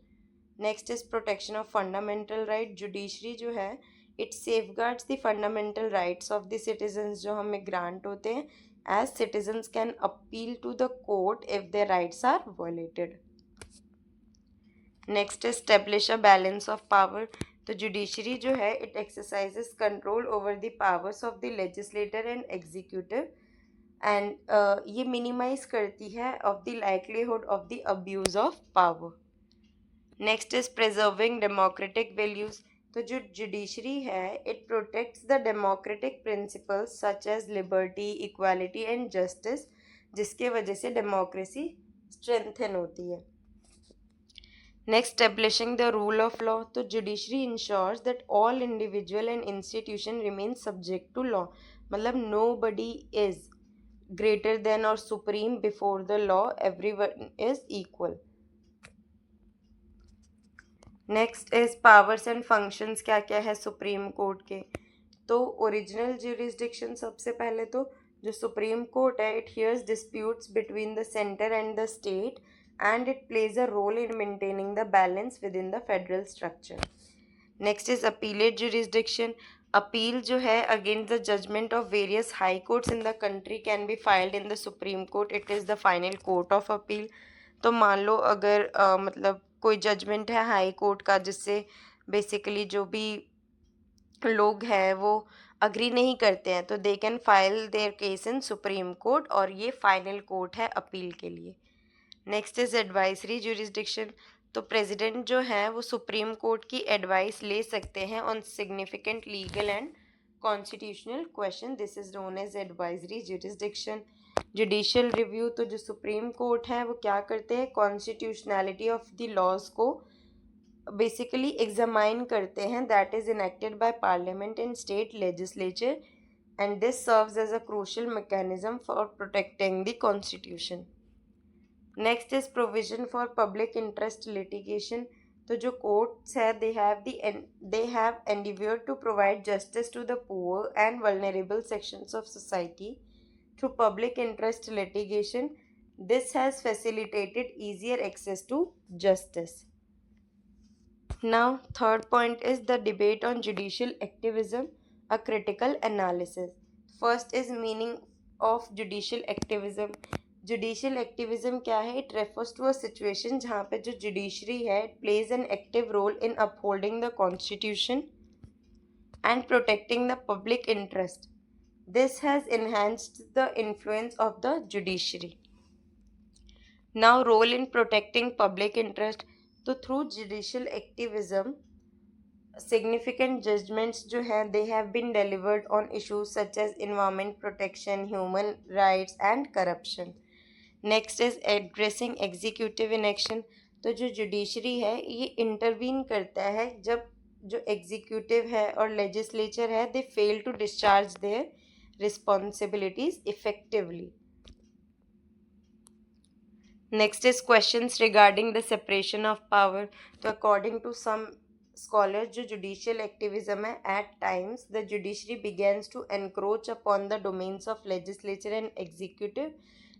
Next is protection of fundamental right. Judiciary जो है it safeguards the fundamental rights of the citizens जो हमें ग्रांट होते हैं, as citizens can appeal to the court if their rights are violated. Next establish a balance of power. तो जुडिशरी जो है it exercises control over the powers of the legislator and executive and ये मिनिमाइज करती है of the likelihood of the abuse of power. Next is preserving democratic values. तो जो जुडिशरी है it protects the democratic principles such as liberty, equality and justice, जिसके वजह से डेमोक्रेसी स्ट्रेंथन होती है। Next, establishing the rule of law. तो judiciary ensures that all individual and institution remain subject to law, मतलब nobody is greater than और supreme before the law, everyone is equal. Next is powers and functions, क्या क्या है सुप्रीम कोर्ट के। तो ओरिजिनल ज्यूरिसडिक्शन, सबसे पहले तो जो सुप्रीम कोर्ट है it hears disputes between the centre and the state and it plays a role in maintaining the balance within the federal structure. Next is appellate jurisdiction. Appeal जो है against the judgment of various high courts in the country can be filed in the supreme court, it is the final court of appeal. तो मान लो अगर मतलब कोई जजमेंट है हाई कोर्ट का जिससे बेसिकली जो भी लोग हैं वो अग्री नहीं करते हैं, तो they can file there case in supreme court, और ये फाइनल कोर्ट है अपील के लिए। Next is advisory jurisdiction. तो प्रेसिडेंट जो है वो सुप्रीम कोर्ट की एडवाइस ले सकते हैं on significant legal and constitutional question, this is known as advisory jurisdiction. Judicial review. तो जो सुप्रीम कोर्ट है वो क्या करते हैं, कॉन्स्टिट्यूशनैलिटी ऑफ द लॉज को बेसिकली एग्जामाइन करते हैं that is enacted by parliament and state legislature, and this serves as a crucial mechanism for protecting the constitution. Next is provision for public interest litigation. तो जो कोर्ट्स है they have endeavoured to provide justice to the poor and vulnerable sections of society through public interest litigation, this has facilitated easier access to justice. Now, third point is the debate on judicial activism, a critical analysis. First is meaning of judicial activism. Judicial activism क्या है? It refers to a situation जहाँ पे जो judiciary है it plays an active role in upholding the constitution and protecting the public interest. This has enhanced the influence of the judiciary. Now, role in protecting public interest. तो through judicial activism significant judgments जो हैं they have been delivered on issues such as environment protection, human rights and corruption. Next is addressing executive inaction. तो जो जुडिशरी है ये इंटरवीन करता है जब जो एग्जीक्यूटिव है और लेजिस्लेचर है they fail to discharge their responsibilities effectively. Next is questions regarding the separation of power. तो according to some scholars जो judicial activism है at times the judiciary begins to encroach upon the domains of legislature and executive,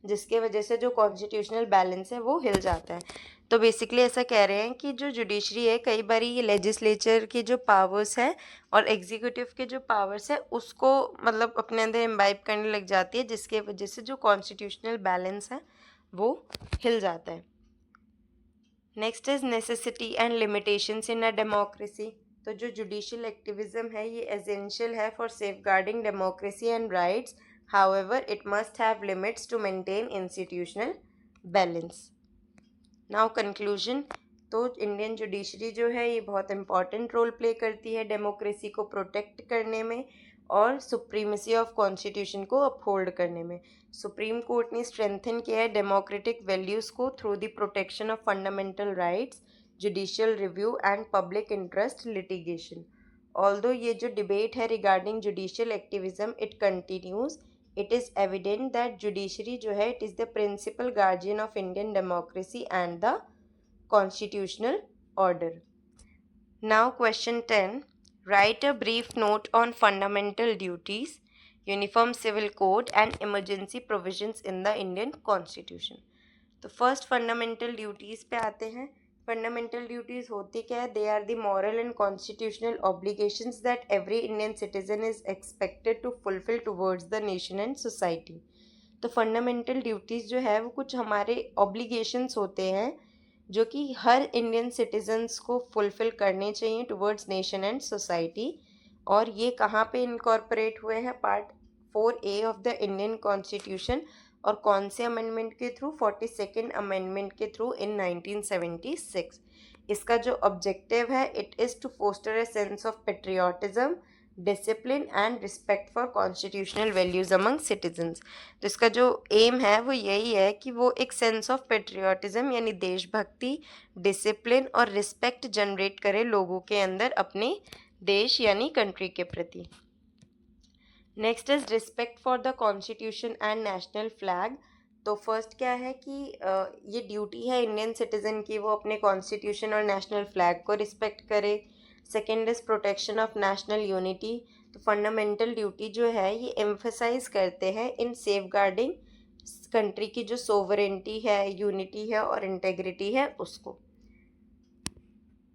जिसके वजह से जो कॉन्स्टिट्यूशनल बैलेंस है वो हिल जाता है। तो बेसिकली ऐसा कह रहे हैं कि जो जुडिशरी है कई बार ये लेजिस्लेचर की जो पावर्स है और एग्जीक्यूटिव के जो पावर्स है उसको मतलब अपने अंदर इम्बाइब करने लग जाती है, जिसके वजह से जो कॉन्स्टिट्यूशनल बैलेंस है वो हिल जाता है। Next is necessity and limitations in a democracy. तो जो जुडिशियल एक्टिविज्म है ये एसेंशियल है for safeguarding democracy and rights, however it must have limits to maintain institutional balance. Now conclusion. तो इंडियन जुडिशरी जो है ये बहुत इंपॉर्टेंट रोल प्ले करती है डेमोक्रेसी को प्रोटेक्ट करने में और सुप्रीमेसी ऑफ कॉन्स्टिट्यूशन को अपहोल्ड करने में। सुप्रीम कोर्ट ने स्ट्रेंथन किया है डेमोक्रेटिक वैल्यूज़ को through the protection of fundamental rights, judicial review and public interest litigation. Although ये जो डिबेट है regarding judicial activism it continues, it is evident that judiciary जो है it is the principal guardian of Indian democracy and the constitutional order. Now question 10, write a brief note on fundamental duties, uniform civil code and emergency provisions in the Indian constitution. तो फर्स्ट फंडामेंटल ड्यूटीज़ पे आते हैं। फंडामेंटल ड्यूटीज़ होती क्या है? They are the moral and constitutional obligations that every Indian citizen is expected to fulfil towards the nation and society. तो फंडामेंटल ड्यूटीज़ जो है वो कुछ हमारे ऑब्लिगेशंस होते हैं जो कि हर इंडियन सिटीजन्स को फुलफ़िल करने चाहिए टुवर्ड्स नेशन एंड सोसाइटी। और ये कहाँ पे इनकॉर्पोरेट हुए हैं? Part 4A of the Indian constitution. और कौन से अमेंडमेंट के थ्रू? 42nd अमेंडमेंट के थ्रू इन 1976। इसका जो ऑब्जेक्टिव है, it is to foster a sense of patriotism, discipline and respect for constitutional values among citizens. तो इसका जो एम है वो यही है कि वो एक सेंस ऑफ पेट्रियाटिज्म यानी देशभक्ति, डिसिप्लिन और रिस्पेक्ट जनरेट करे लोगों के अंदर अपने देश यानी कंट्री के प्रति। Next is respect for the constitution and national flag. तो फर्स्ट क्या है कि ये ड्यूटी है इंडियन सिटीजन की, वो अपने कॉन्स्टिट्यूशन और नेशनल फ्लैग को रिस्पेक्ट करे। Second is protection of national unity. तो फंडामेंटल ड्यूटी जो है ये एम्फसाइज करते हैं इन सेफ गार्डिंग कंट्री की जो सोवरेंटी है, यूनिटी है और इंटेग्रिटी है उसको।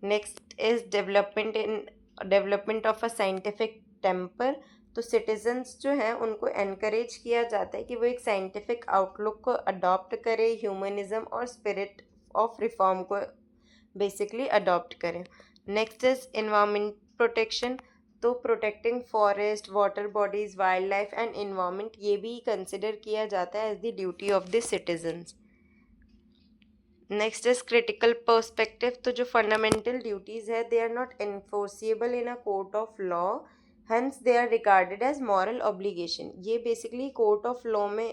Next is development of a scientific temper. तो सिटीजन्स जो हैं उनको एनकरेज किया जाता है कि वो एक साइंटिफिक आउटलुक को अडॉप्ट करें, ह्यूमनिज्म और स्पिरिट ऑफ रिफॉर्म को बेसिकली अडॉप्ट करें। Next is environment protection. तो protecting forest, water bodies, wildlife and environment ये भी कंसिडर किया जाता है as the duty of the citizens. Next is critical perspective. तो जो फंडामेंटल ड्यूटीज़ है they are not enforceable in a court of law, hence they are regarded as moral obligation. ये बेसिकली कोर्ट ऑफ लॉ में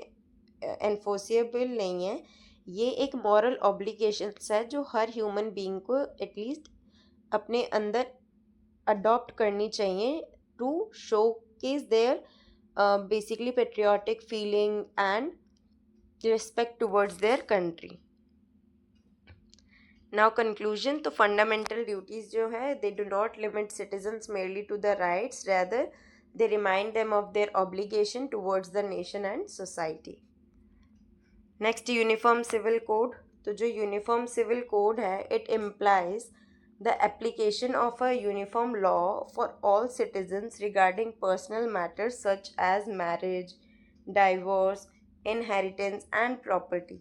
एनफोर्सिएबल नहीं है, ये एक मॉरल ऑब्लिगेशंस है जो हर ह्यूमन बीइंग को एटलीस्ट अपने अंदर अडॉप्ट करनी चाहिए to showcase their basically patriotic feeling and respect towards their country. Now conclusion. तो फंडामेंटल ड्यूटीज़ जो है they do not limit citizens merely to the rights, rather they remind them of their obligation towards the nation and society. Next uniform civil code. तो जो यूनिफॉर्म सिविल कोड है it implies the application of a uniform law for all citizens regarding personal matters such as marriage, divorce, inheritance and property.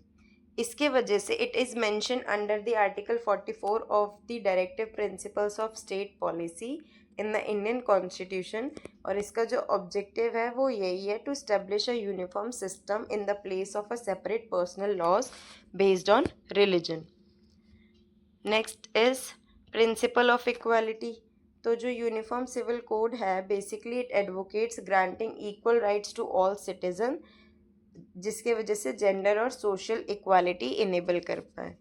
इसके वजह से it is mention under the article 44 of the directive principles of state policy in the Indian constitution. और इसका जो ऑब्जेक्टिव है वो यही है to establish a uniform system in the place of a separate personal laws based on religion. Next is principle of equality. तो जो यूनिफॉर्म सिविल कोड है basically it advocates granting equal rights to all citizen, जिसके वजह से जेंडर और सोशल इक्वालिटी इनेबल कर पाए।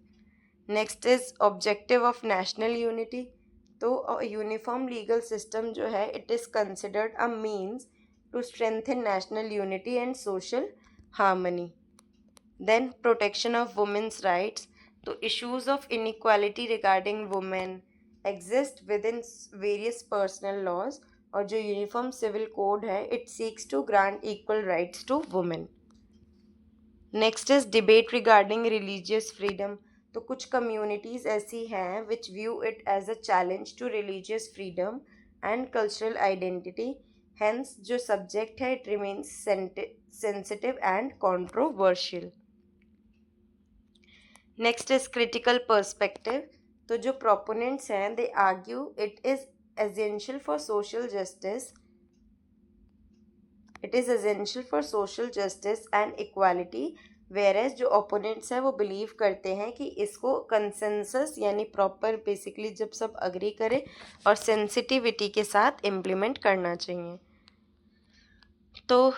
Next is objective of national unity. तो यूनिफॉर्म लीगल सिस्टम जो है it is considered a means to strengthen national unity and social harmony. Then protection of women's rights. तो issues of inequality regarding women exist within various personal laws, और जो यूनिफॉर्म सिविल कोड है it seeks to grant equal rights to women. Next is debate regarding religious freedom. तो कुछ कम्युनिटीज़ ऐसी हैं विच view it as a challenge to religious freedom and cultural identity, hence जो सब्जेक्ट है it remains sensitive and controversial. Next is critical perspective. तो जो प्रोपोनेंट्स हैं they argue it is essential for social justice, it is essential for social justice and equality, whereas जो ओपोनेंट्स हैं वो बिलीव करते हैं कि इसको कंसेंसस यानी प्रॉपर बेसिकली जब सब अग्री करें और सेंसिटिविटी के साथ इम्प्लीमेंट करना चाहिए। तो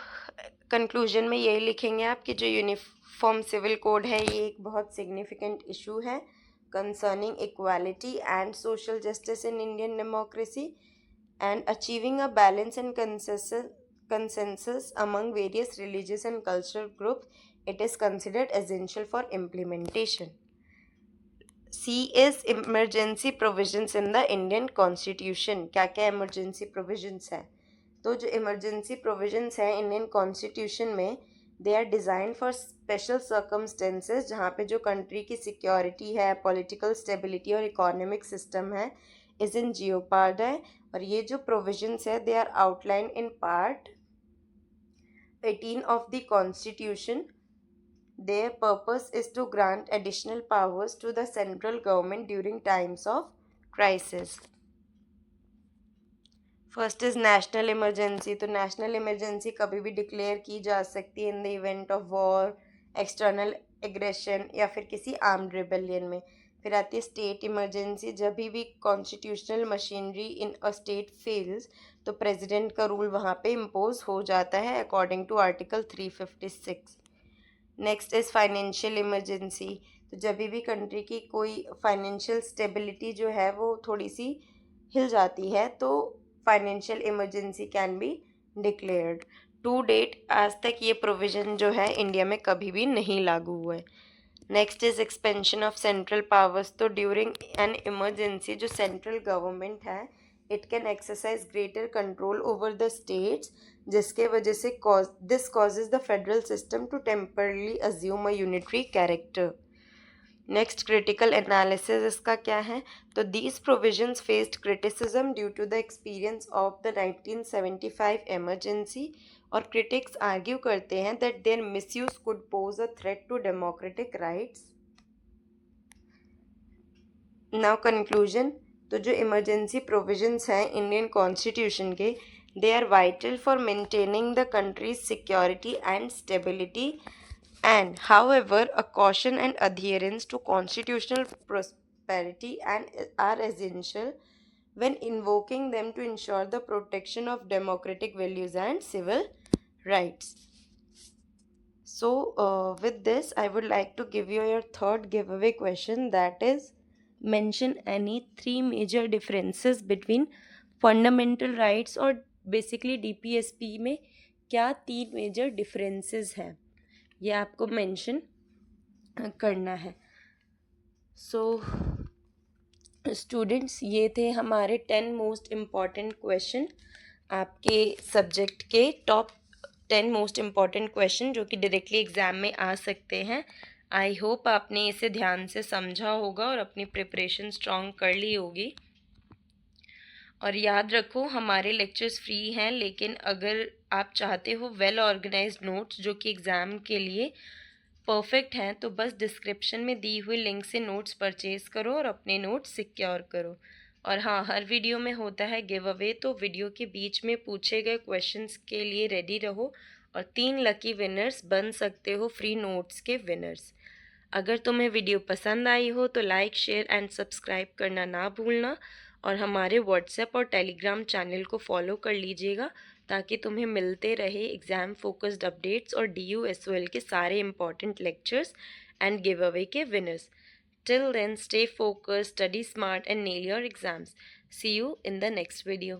कंक्लूजन में यही लिखेंगे आप कि जो यूनिफॉर्म सिविल कोड है ये एक बहुत सिग्निफिकेंट इशू है concerning equality and social justice in Indian democracy and achieving a balance and consensus among various religious and cultural groups, it is considered essential for implementation. C is emergency provisions in the Indian Constitution. क्या क्या emergency provisions है? तो जो emergency provisions है Indian Constitution में they are designed for special circumstances, जहाँ पे जो country की security है, political stability और economic system है is in jeopardy है। और ये जो provisions है they are outlined in part 18 of the Constitution. Their purpose is to grant additional powers to the central government during times of crisis. First is national emergency. तो national emergency कभी भी declare की जा सकती है in the event of war, external aggression या फिर किसी armed rebellion में। फिर आती है स्टेट इमरजेंसी, जब भी constitutional machinery in a state fails तो प्रेसिडेंट का रूल वहाँ पे इम्पोज हो जाता है according to article 356। Next is financial emergency, तो जब भी कंट्री की कोई फाइनेंशियल स्टेबिलिटी जो है वो थोड़ी सी हिल जाती है तो financial emergency can be declared. To date आज तक ये प्रोविज़न जो है इंडिया में कभी भी नहीं लागू हुआ है। Next is expansion of central powers, तो ड्यूरिंग एन इमरजेंसी जो सेंट्रल गवर्नमेंट है it can exercise greater control over the states, जिसके वजह से this causes the federal system to temporarily assume a unitary character. Next critical analysis इसका क्या है, तो these provisions faced criticism due to the experience of the 1975 emergency, और क्रिटिक्स आर्ग्यू करते हैं that their misuse could pose a threat to democratic rights. Now conclusion, तो जो इमरजेंसी प्रोविजंस हैं इंडियन कॉन्स्टिट्यूशन के, they are vital for maintaining the country's security and stability, and however a caution and adherence to constitutional prosperity and are essential when invoking them to ensure the protection of democratic values and civil rights. So with this I would like to give you your third giveaway question, that is, mention any three major differences between fundamental rights, और बेसिकली DPSP में क्या तीन मेजर डिफरेंसेस हैं ये आपको मेंशन करना है। सो स्टूडेंट्स, ये थे हमारे 10 मोस्ट इम्पॉर्टेंट क्वेश्चन, आपके सब्जेक्ट के टॉप 10 मोस्ट इम्पॉर्टेंट क्वेश्चन जो कि डायरेक्टली एग्ज़ाम में आ सकते हैं। आई होप आपने इसे ध्यान से समझा होगा और अपनी प्रिपरेशन स्ट्रॉन्ग कर ली होगी। और याद रखो हमारे लेक्चर्स फ्री हैं, लेकिन अगर आप चाहते हो वेल ऑर्गेनाइज्ड नोट्स जो कि एग्ज़ाम के लिए परफेक्ट हैं, तो बस डिस्क्रिप्शन में दी हुई लिंक से नोट्स परचेज करो और अपने नोट्स सिक्योर करो। और हाँ, हर वीडियो में होता है गिव अवे, तो वीडियो के बीच में पूछे गए क्वेश्चंस के लिए रेडी रहो और 3 लकी विनर्स बन सकते हो फ्री नोट्स के विनर्स। अगर तुम्हें वीडियो पसंद आई हो तो लाइक, शेयर एंड सब्सक्राइब करना ना भूलना, और हमारे व्हाट्सएप और टेलीग्राम चैनल को फॉलो कर लीजिएगा ताकि तुम्हें मिलते रहे एग्ज़ाम फोकस्ड अपडेट्स और DU/SOL के सारे important lectures and giveaway के winners. Till then, stay focused, study smart and nail your exams. See you in the next video.